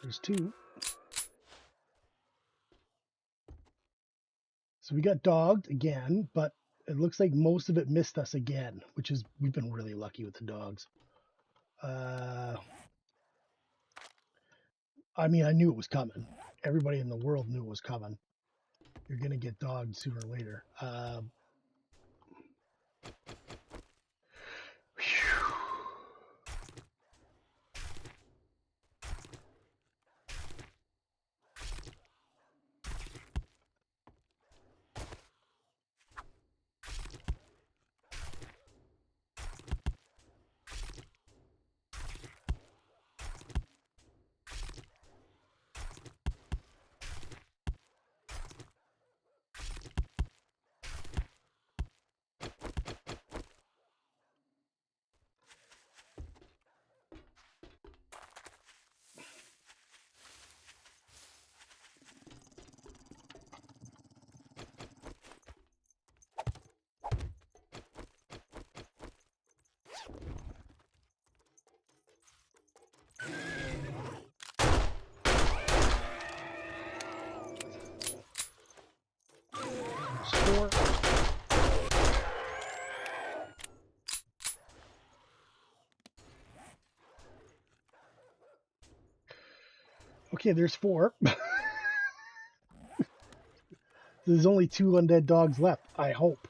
There's two. So we got dogged again, but it looks like most of it missed us again, which is, we've been really lucky with the dogs. I mean, I knew it was coming. Everybody in the world knew it was coming. You're going to get dogged sooner or later. Four. Okay, there's four. There's only two undead dogs left, I hope.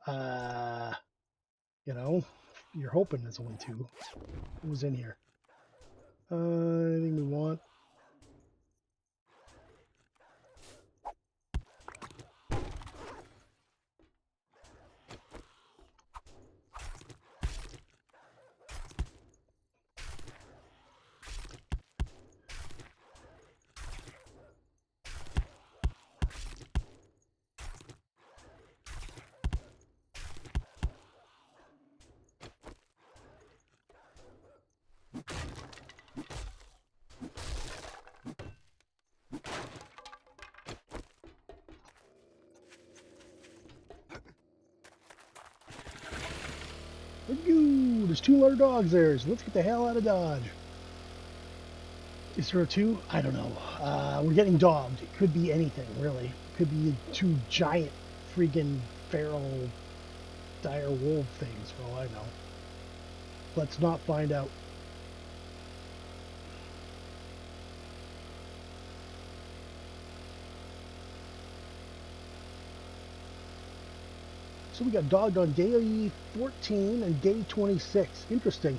You know, you're hoping there's only two. Who's in here? Anything we want? Ooh, there's 2 more dogs there, so let's get the hell out of Dodge. Is there a 2? I don't know. We're getting dogged. It could be anything, really. It could be 2 giant freaking feral dire wolf things, for all I know. Let's not find out. So we got dogged on day 14 and day 26. Interesting.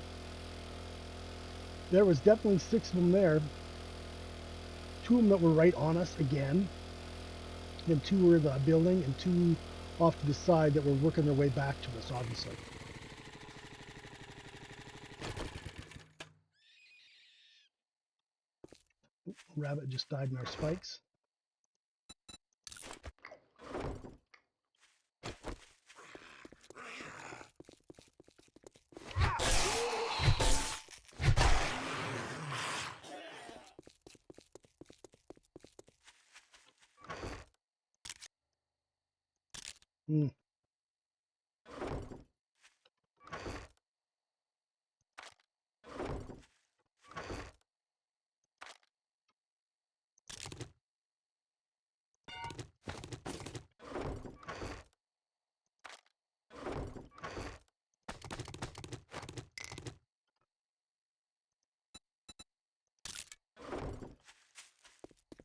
There was definitely 6 of them there. 2 of them that were right on us again. Then 2 were in the building and 2 off to the side that were working their way back to us, obviously. Rabbit just died in our spikes. Hmm.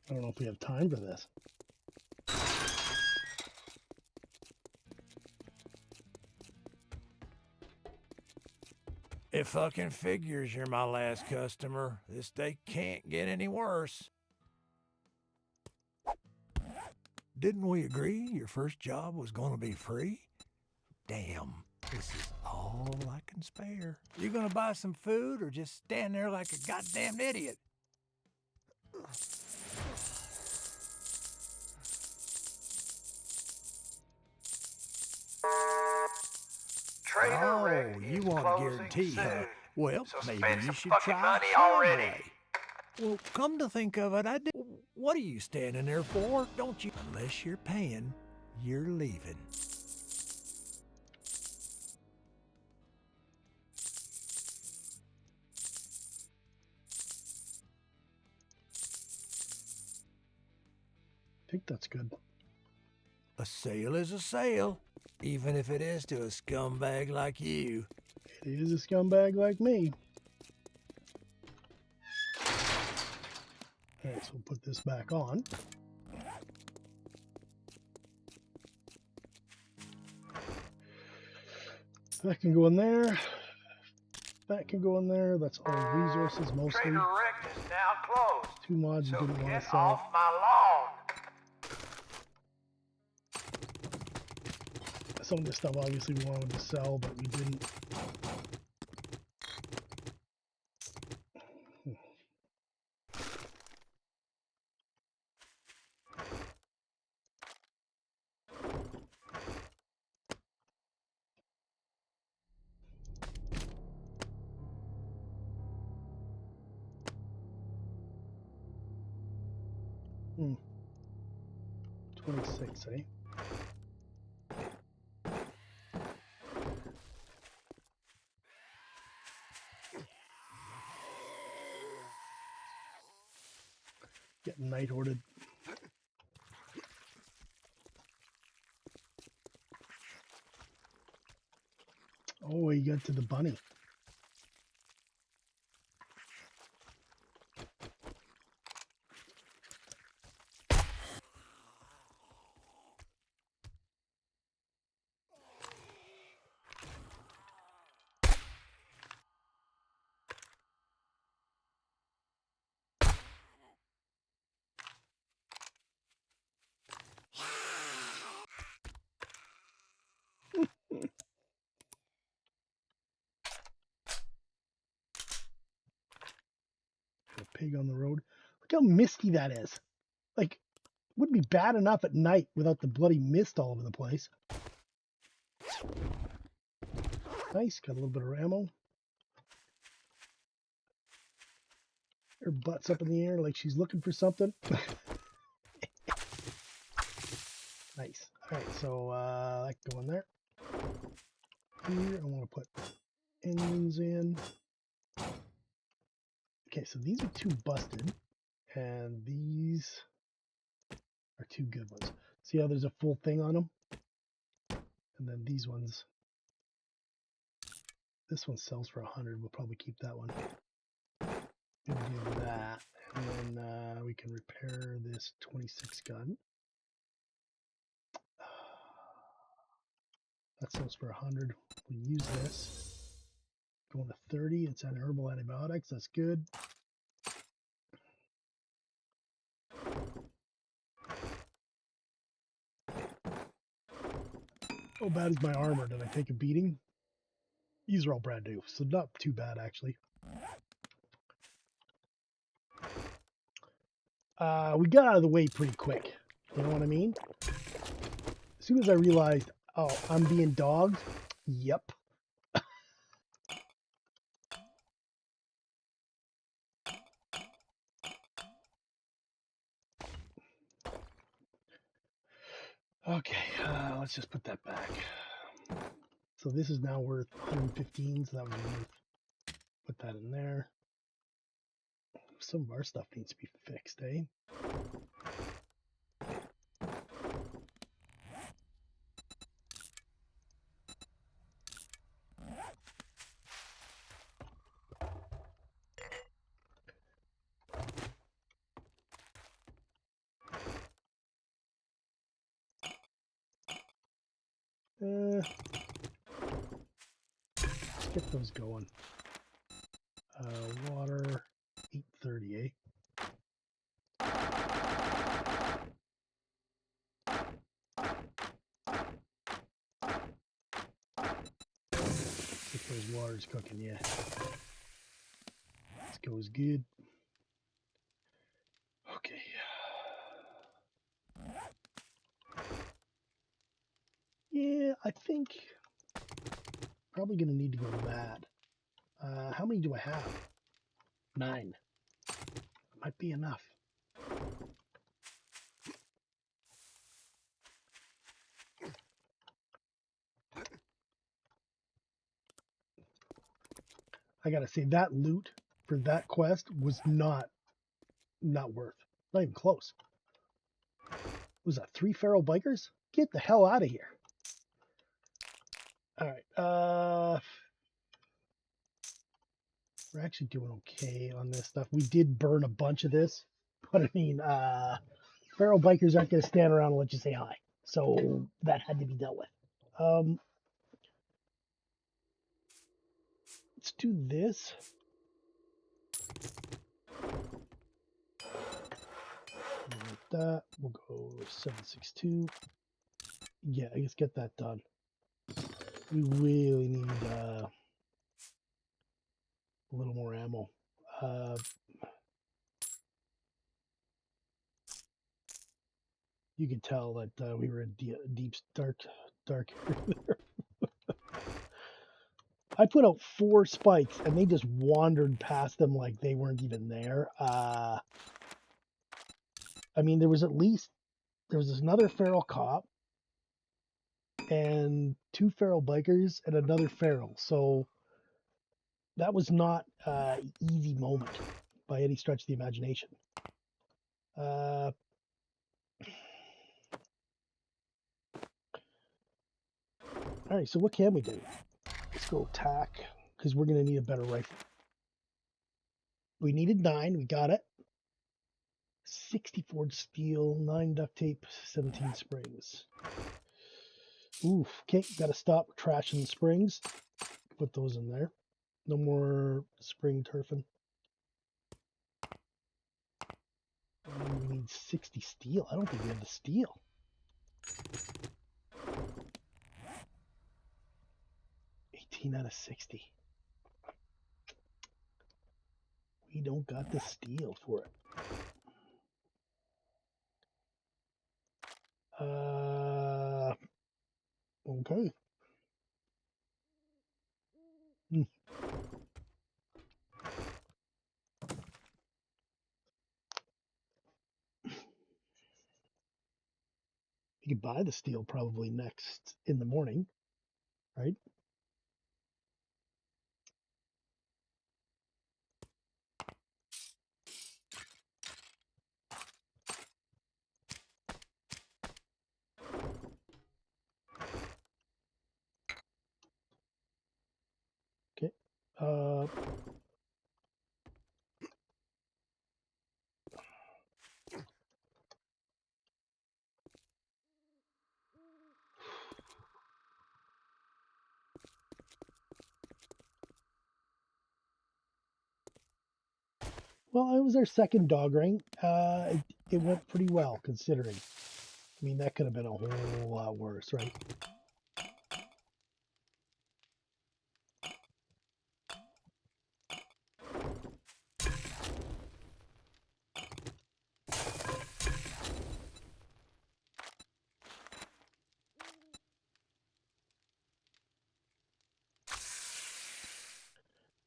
I don't know if we have time for this. It fucking figures you're my last customer. This day can't get any worse. Didn't we agree your first job was gonna be free? Damn, this is all I can spare. You gonna buy some food or just stand there like a goddamn idiot? Trader You want a guarantee, huh? soon. Well, So maybe spend you some should fucking try money already. Subway. Well, come to think of it, I did. What are you standing there for? Don't you? Unless you're paying, you're leaving. I think that's good. A sale is a sale, even if it is to a scumbag like you. It is a scumbag like me. Alright, so we'll put this back on. That can go in there. That can go in there. That's all resources mostly. Trader Rick is now closed. 2 mods So you didn't want get to sell. off my lawn. Some of this stuff obviously we wanted to sell, but we didn't. Hmm. 26, eh? Getting night ordered. Oh, he got to the bunny. A pig on the road. Look how misty that is. Like, it wouldn't be bad enough at night without the bloody mist all over the place. Nice, got a little bit of ammo. Her butt's up in the air like she's looking for something. Nice. Alright, so that can go in there. Here, I want to put engines in. Okay, so these are two busted, and these are two good ones. See how there's a full thing on them? And then these ones, this one sells for 100. We'll probably keep that one. Do that, and then we can repair this 26 gun. That sells for 100. We use this. Going to 30. It's an herbal antibiotics. That's good. How bad is my armor? Did I take a beating? These are all brand new, so not too bad actually. We got out of the way pretty quick. You know what I mean? As soon as I realized, oh, I'm being dogged. Yep. Okay, let's just put that back. So this is now worth 115, so that was worth. Put that in there. Some of our stuff needs to be fixed, eh? Let's get those going. Water, 830, eh? If those water's cooking, yeah. This goes good. Okay. Yeah, I think probably gonna need to go mad. How many do I have? 9. Might be enough. I gotta say that loot for that quest was not worth. Not even close. Was that 3 feral bikers? Get the hell out of here. Alright, we're actually doing okay on this stuff. We did burn a bunch of this, but I mean, feral bikers aren't gonna stand around and let you say hi. So that had to be dealt with. Let's do this. Like that. We'll go 762. Yeah, let's get that done. We really need a little more ammo. You could tell that we were in deep, dark area. I put out 4 spikes and they just wandered past them like they weren't even there. I mean, there was another feral cop and 2 feral bikers and another feral. So that was not an easy moment by any stretch of the imagination. All right, so what can we do? Let's go attack because we're going to need a better rifle. We needed 9. We got it. 60 forged steel, 9 duct tape, 17 springs. Oof. Okay, got to stop trashing the springs. Put those in there. No more spring turfing. We need 60 steel. I don't think we have the steel. Out of 60. We don't got the steel for it. Okay. You could buy the steel probably next in the morning, right? Uh, well, it was our second dog ring. It went pretty well considering. I mean, that could have been a whole lot worse, right?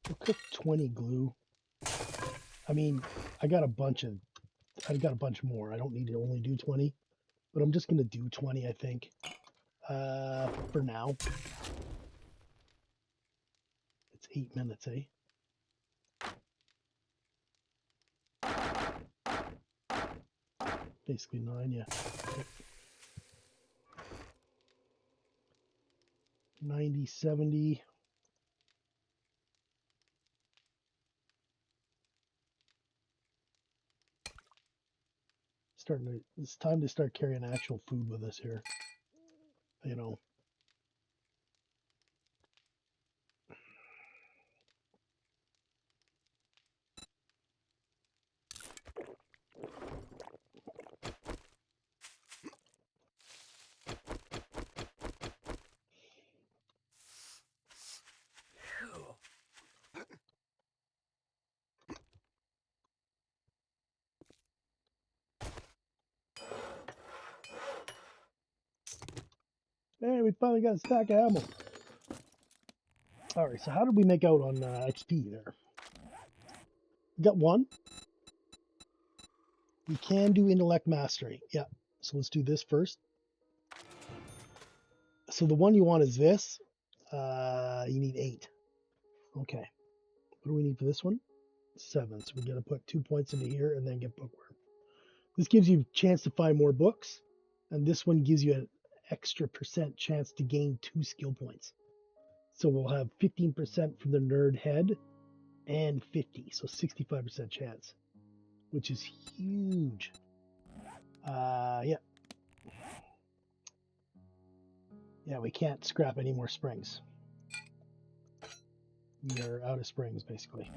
I cooked 20 glue. I mean, I got a bunch more. I don't need to only do 20, but I'm just gonna do 20, I think. For now. It's 8 minutes, eh? Basically 9, yeah. 90, 70. It's time to start carrying actual food with us here. You know. Hey, we finally got a stack of ammo. Alright, so how did we make out on XP there? We got one. We can do intellect mastery. Yeah. So let's do this first. So the one you want is this. You need 8. Okay. What do we need for this one? 7. So we're going to put 2 points into here and then get bookworm. This gives you a chance to find more books. And this one gives you an extra % chance to gain 2 skill points. So we'll have 15% from the nerd head and 50. So 65% chance, which is huge. Yeah. Yeah, we can't scrap any more springs. We are out of springs, basically.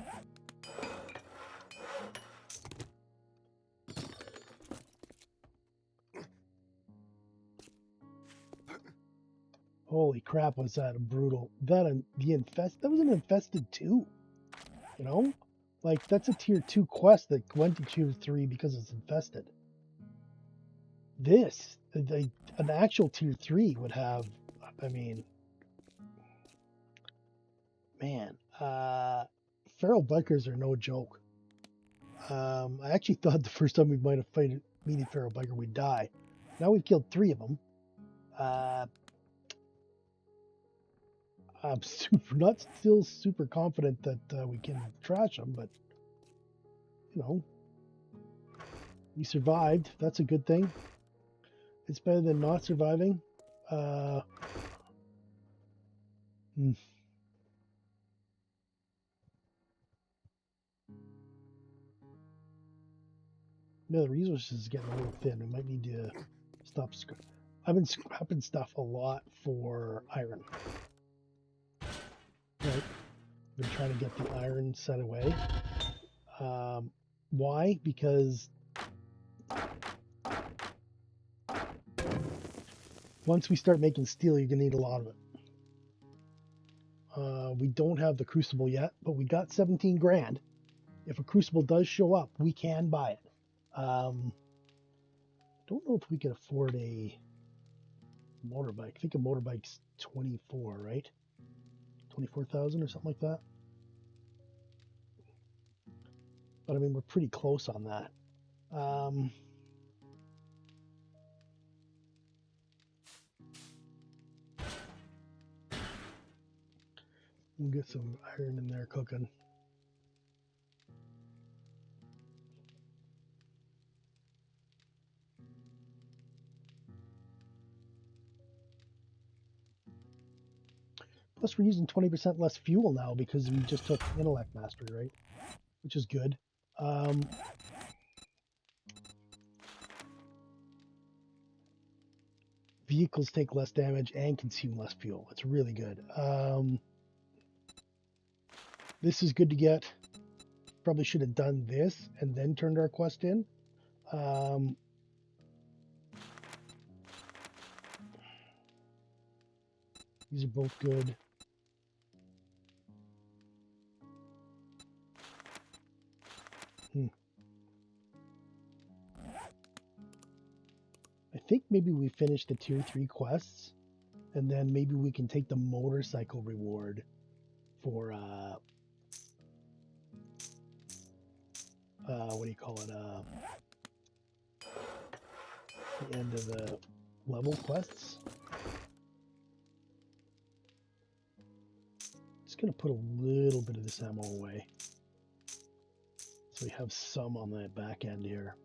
Holy crap, was that a brutal... That was an infested 2, you know? Like, that's a tier 2 quest that went to tier 3 because it's infested. This, an actual tier 3 would have, I mean... Man, feral bikers are no joke. I actually thought the first time we might have meeting feral biker, we'd die. Now we've killed 3 of them. I'm still super confident that we can trash them, but you know, we survived. That's a good thing. It's better than not surviving. Uh, hmm. Yeah, the resources is getting a little thin. We might need to stop. I've been scrapping stuff a lot for iron. Right, I've been trying to get the iron set away. Why? Because once we start making steel, you're gonna need a lot of it. We don't have the crucible yet, but we got 17 grand. If a crucible does show up, we can buy it. Don't know if we can afford a motorbike. I think a motorbike's 24, right? 24,000 or something like that. But I mean, we're pretty close on that. We'll get some iron in there cooking. Plus, we're using 20% less fuel now because we just took intellect mastery, right? Which is good. Vehicles take less damage and consume less fuel. It's really good. This is good to get. Probably should have done this and then turned our quest in. These are both good. I think maybe we finish the tier 3 quests and then maybe we can take the motorcycle reward for what do you call it? The end of the level quests. Just gonna put a little bit of this ammo away, so we have some on the back end here.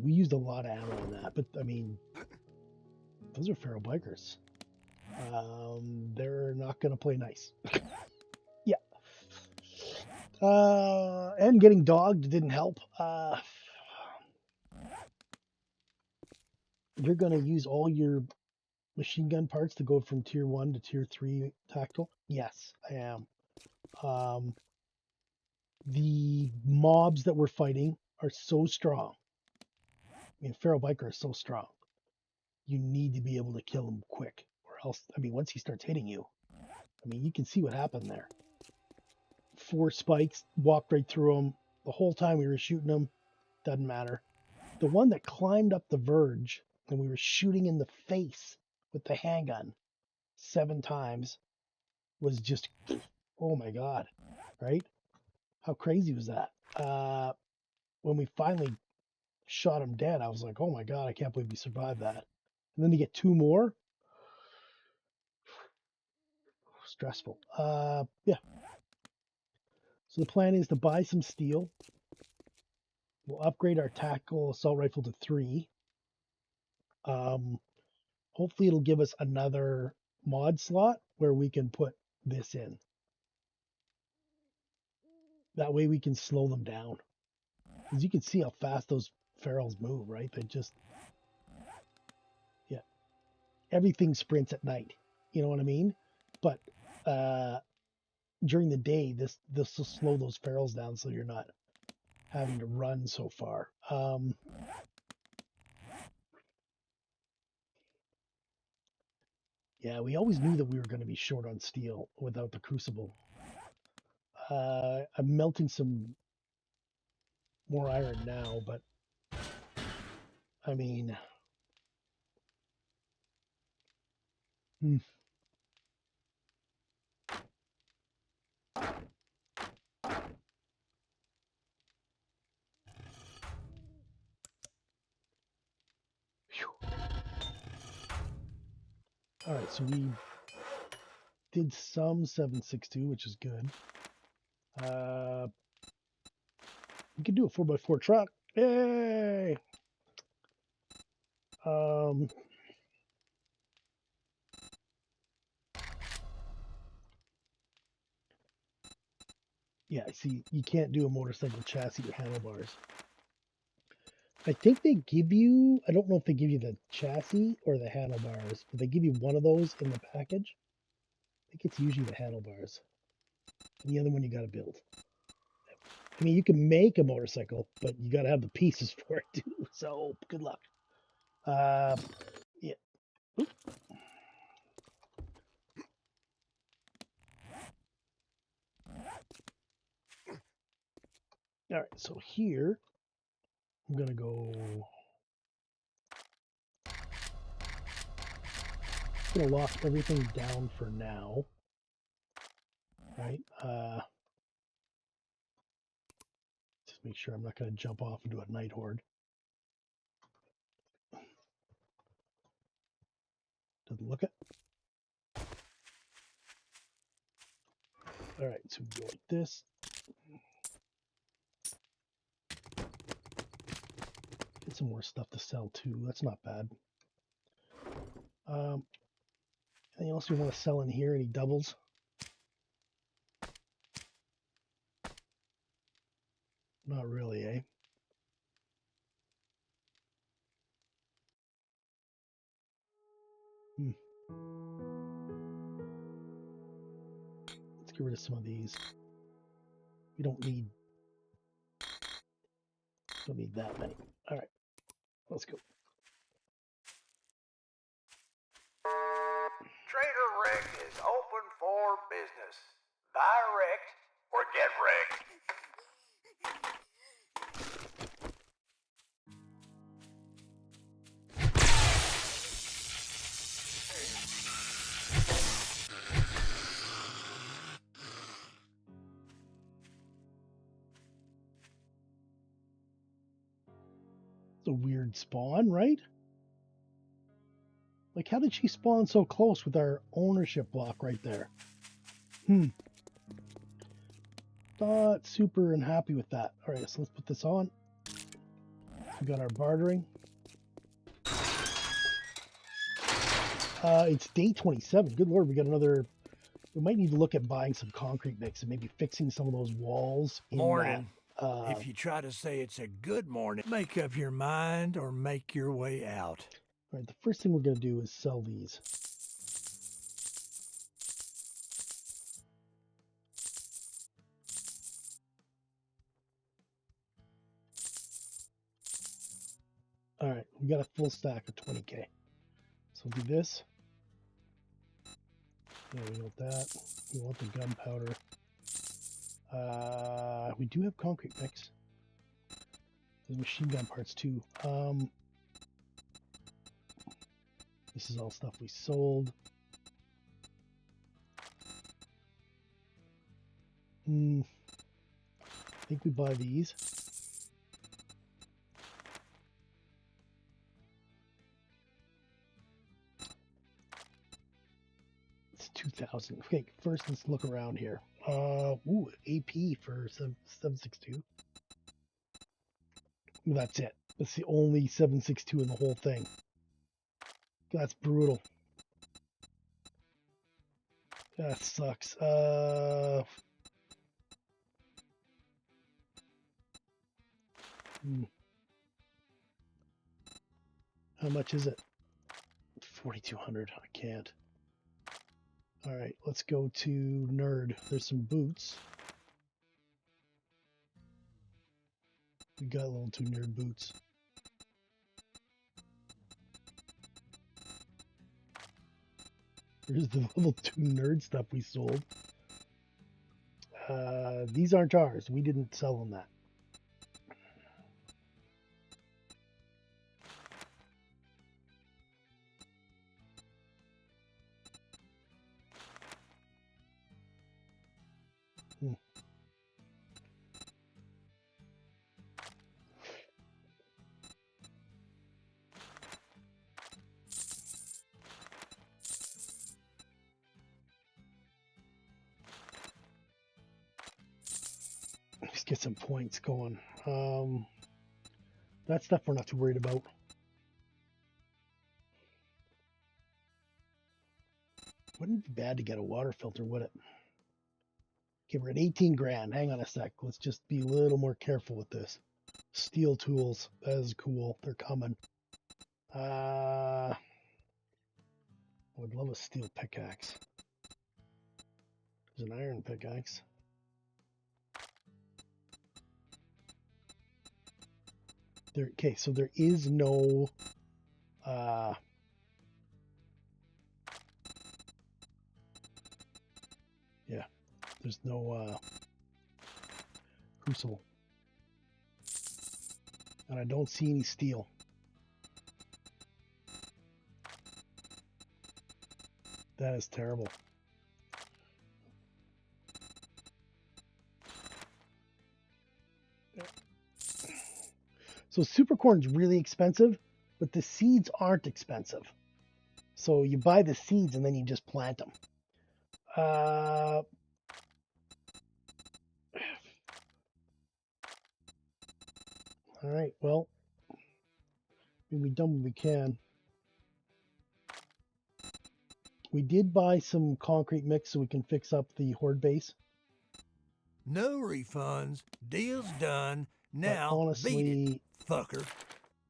We used a lot of ammo on that, but I mean, those are feral bikers. They're not gonna play nice. Yeah. And getting dogged didn't help. You're gonna use all your machine gun parts to go from tier 1 to tier 3 tactical? Yes, I am. The mobs that we're fighting are so strong. I mean, feral biker is so strong. You need to be able to kill him quick, or else, I mean, once he starts hitting you, I mean, you can see what happened there. 4 spikes, walked right through him. The whole time we were shooting him, doesn't matter. The one that climbed up the verge and we were shooting in the face with the handgun 7 times was just, oh my God, right? How crazy was that? When we finally shot him dead, I was like, oh my God, I can't believe we survived that. And then to get 2 more, stressful. Yeah. So the plan is to buy some steel. We'll upgrade our tactical assault rifle to 3. Hopefully it'll give us another mod slot where we can put this in. That way we can slow them down. Because you can see how fast those ferals move, right? They just, yeah. Everything sprints at night. You know what I mean? But during the day, this will slow those ferals down so you're not having to run so far. Yeah, we always knew that we were going to be short on steel without the crucible. I'm melting some more iron now, but I mean, hmm. All right, so we did some 7.62, which is good. We could do a 4x4 truck. Yay! Yeah, see, you can't do a motorcycle chassis with handlebars. I think they give you, I don't know if they give you the chassis or the handlebars, but they give you one of those in the package. I think it's usually the handlebars. And the other one you got to build. I mean, you can make a motorcycle, but you got to have the pieces for it too. So good luck. Yeah. Oop. All right, so here I'm gonna go. I'm gonna lock everything down for now. Right. Just make sure I'm not gonna jump off into a night horde. Doesn't look it. All right, so we go like this. Get some more stuff to sell too. That's not bad. Anything else we want to sell in here? Any doubles? Not really, eh? Let's get rid of some of these. We don't need that many. All right, let's go. Trader Rick is open for business. Buy wrecked or get wrecked. It's a weird spawn, right? Like, how did she spawn so close with our ownership block right there? Not super unhappy with that. All right, so let's put this on. We got our bartering. It's day 27. Good Lord, we got another. We might need to look at buying some concrete mix and maybe fixing some of those walls. Morning. If you try to say it's a good morning, make up your mind or make your way out. All right, the first thing we're going to do is sell these. All right, we got a full stack of 20K. So we'll do this. Yeah, we want that. We want the gunpowder. We do have concrete mix. There's machine gun parts too. This is all stuff we sold. I think we buy these. It's 2,000. Okay, first let's look around here. Ooh, AP for 762. That's it. That's the only 762 in the whole thing. That's brutal. That sucks. How much is it? 4,200. I can't. All right, let's go to Nerd. There's some boots. We got level 2 nerd boots. Here's the level 2 nerd stuff we sold. These aren't ours. We didn't sell them that. Let's get some points going. That stuff we're not too worried about. Wouldn't be bad to get a water filter, would it? Okay, we're at 18 grand. Hang on a sec. Let's just be a little more careful with this. Steel tools. That is cool. They're coming. I would love a steel pickaxe. There's an iron pickaxe. Okay, so there is no yeah, there's no crucible. And I don't see any steel. That is terrible. So super corn's really expensive, but the seeds aren't expensive. So you buy the seeds and then you just plant them. All right, well, we've done what we can. We did buy some concrete mix so we can fix up the horde base. No refunds. Deal's done. But Now, beat honestly, it, fucker.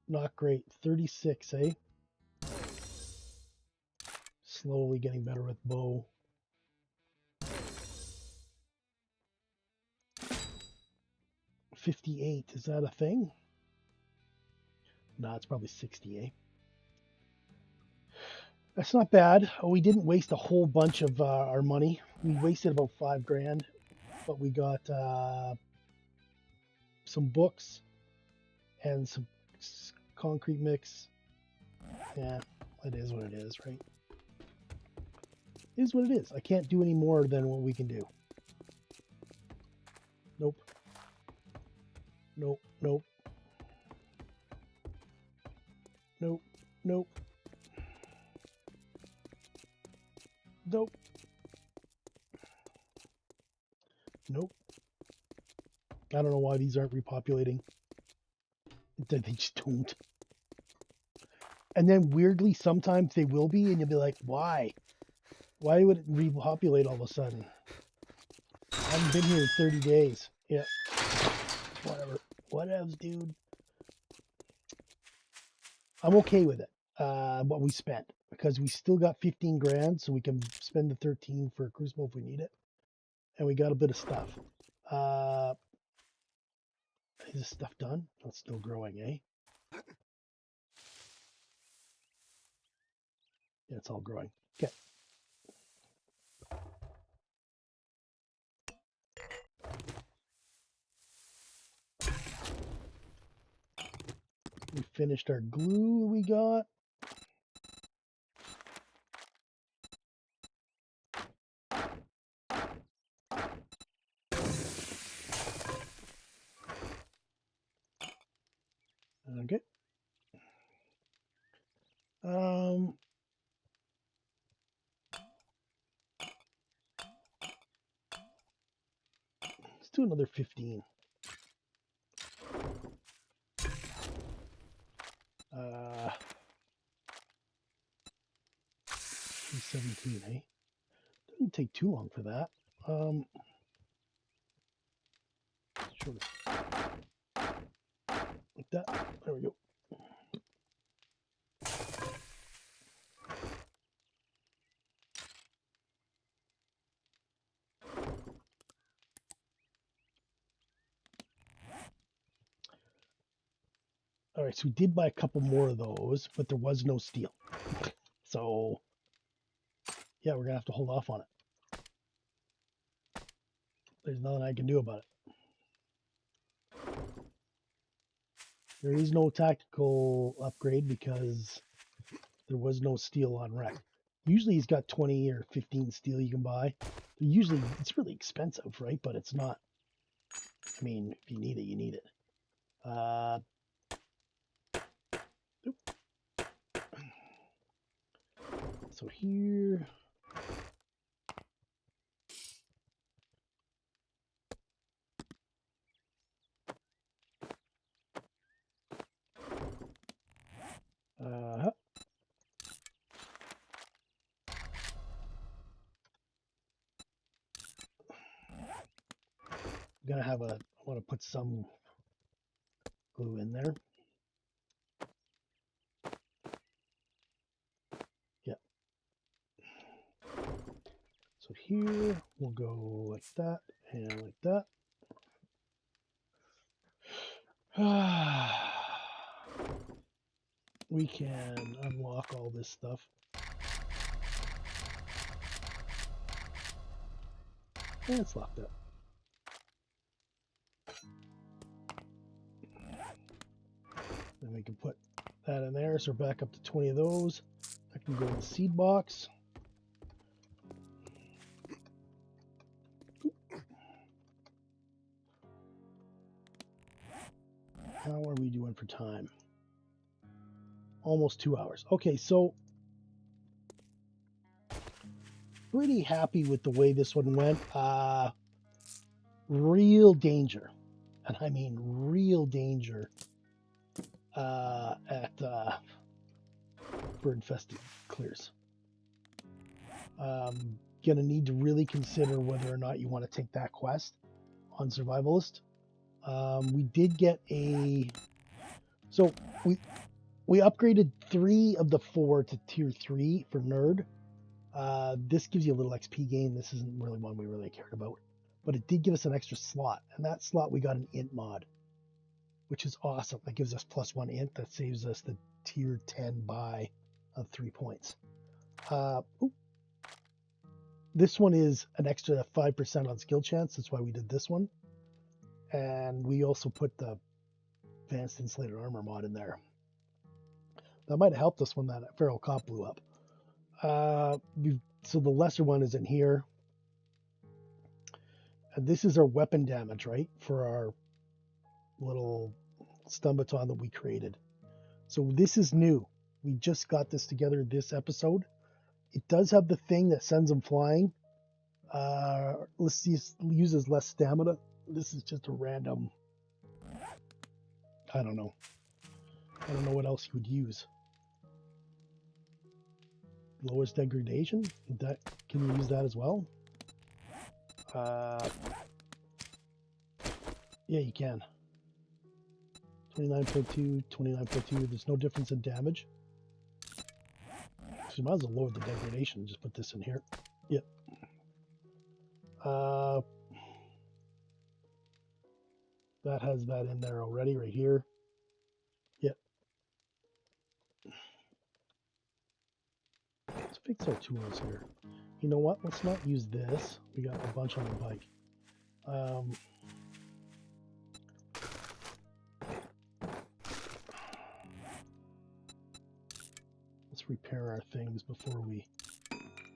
not great. 36, eh? Slowly getting better with bow. 58, is that a thing? Nah, it's probably 60, eh? That's not bad. We didn't waste a whole bunch of our money. We wasted about 5 grand, but we got some books and some concrete mix. Yeah, it is what it is, right? It is what it is. I can't do any more than what we can do. Nope. Nope. Nope. Nope. Nope. Nope. Nope. I don't know why these aren't repopulating. They just don't. And then weirdly, sometimes they will be, and you'll be like, why? Why would it repopulate all of a sudden? I haven't been here in 30 days. Yeah. Whatever. Whatevs, dude. I'm okay with it. What we spent. Because we still got 15 grand, so we can spend the 13 for a Crucible if we need it. And we got a bit of stuff. Is this stuff done? Oh, it's still growing, eh? Yeah, it's all growing. Okay. We finished our glue we got. Okay. Let's do another 15. 17, eh? Doesn't take too long for that. Sure. Like that. There we go. All right, so we did buy a couple more of those, but there was no steel. So, yeah, we're going to have to hold off on it. There's nothing I can do about it. There is no tactical upgrade because there was no steel on rec. Usually he's got 20 or 15 steel you can buy. Usually it's really expensive, right? But it's not. I mean, if you need it, you need it. So here. Uh, I'm gonna have a. I want to put some glue in there. Yeah. So here we'll go like that and like that. We can unlock all this stuff. And it's locked up. Then we can put that in there. So we're back up to 20 of those. I can go in the seed box. How are we doing for time? Almost 2 hours. Okay, so pretty happy with the way this one went. Real danger, and I mean real danger at bird infested clears. Gonna need to really consider whether or not you want to take that quest on Survivalist. We did get so we upgraded 3 of the 4 to tier 3 for nerd. This gives you a little XP gain. This isn't really one we really cared about, but it did give us an extra slot, and that slot we got an int mod, which is awesome. That gives us +1 int. That saves us the tier 10 buy of 3 points. This one is an extra 5% on skill chance. That's why we did this one. And we also put the advanced insulated armor mod in there. That might have helped us when that feral cop blew up. So the lesser one is in here. And this is our weapon damage, right? For our little stumbaton that we created. So this is new. We just got this together this episode. It does have the thing that sends them flying. Let's see, uses less stamina. This is just a random. I don't know what else you would use. Lowest degradation. Can you use that as well? Yeah, you can. 29.2, 29.2. There's no difference in damage. So you might as well lower the degradation. Just put this in here. Yep. That has that in there already, right here. Yep. Let's fix our tools here. You know what? Let's not use this. We got a bunch on the bike. Let's repair our things before we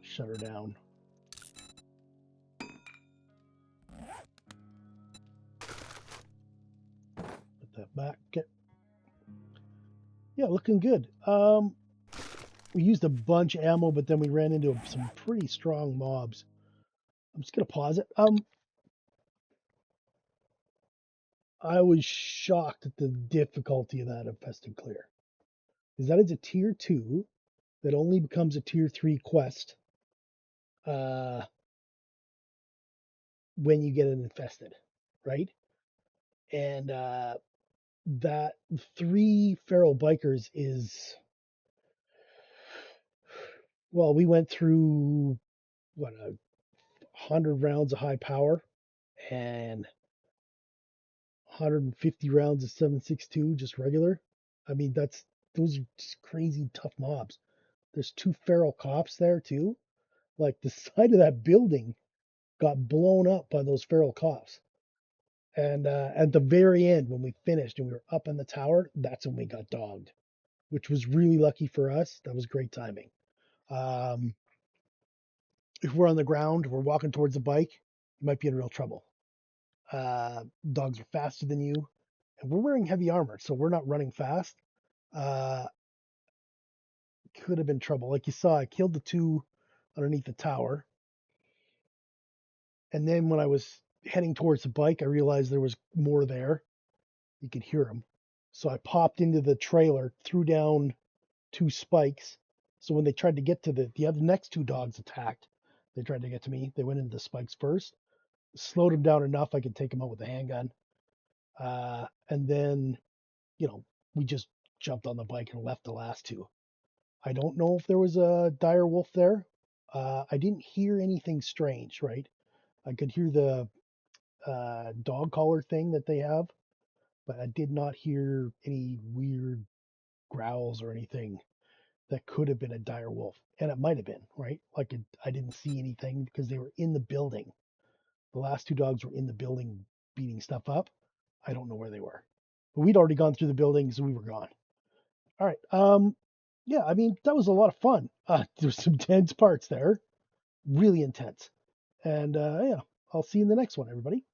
shut her down. Put that back. Okay. Yeah, looking good. We used a bunch of ammo, but then we ran into some pretty strong mobs. I'm just gonna pause it. I was shocked at the difficulty of that infested clear. Because that is a tier 2 that only becomes a tier 3 quest when you get it infested, right? And that 3 feral bikers is, well, we went through what, 100 rounds of high power and 150 rounds of 7.62 just regular. I mean, those are just crazy tough mobs. There's 2 feral cops there too. Like the side of that building got blown up by those feral cops. And at the very end, when we finished and we were up in the tower, that's when we got dogged, which was really lucky for us. That was great timing. If we're on the ground, we're walking towards the bike, you might be in real trouble. Dogs are faster than you, and we're wearing heavy armor, so we're not running fast. Could have been trouble. Like you saw, I killed the 2 underneath the tower. And then when I was heading towards the bike, I realized there was more there. You could hear them. So I popped into the trailer, threw down 2 spikes. So when they tried to get to the other next 2 dogs attacked, they tried to get to me. They went into the spikes first. Slowed them down enough I could take them out with a handgun. And then, we just jumped on the bike and left the last 2. I don't know if there was a dire wolf there. I didn't hear anything strange, right? I could hear the dog collar thing that they have, but I did not hear any weird growls or anything that could have been a dire wolf. And it might have been, right? Like I didn't see anything because they were in the building. The last 2 dogs were in the building beating stuff up. I don't know where they were. But we'd already gone through the building, so we were gone. All right. Yeah, I mean, that was a lot of fun. There's some tense parts there. Really intense. And yeah, I'll see you in the next one, everybody.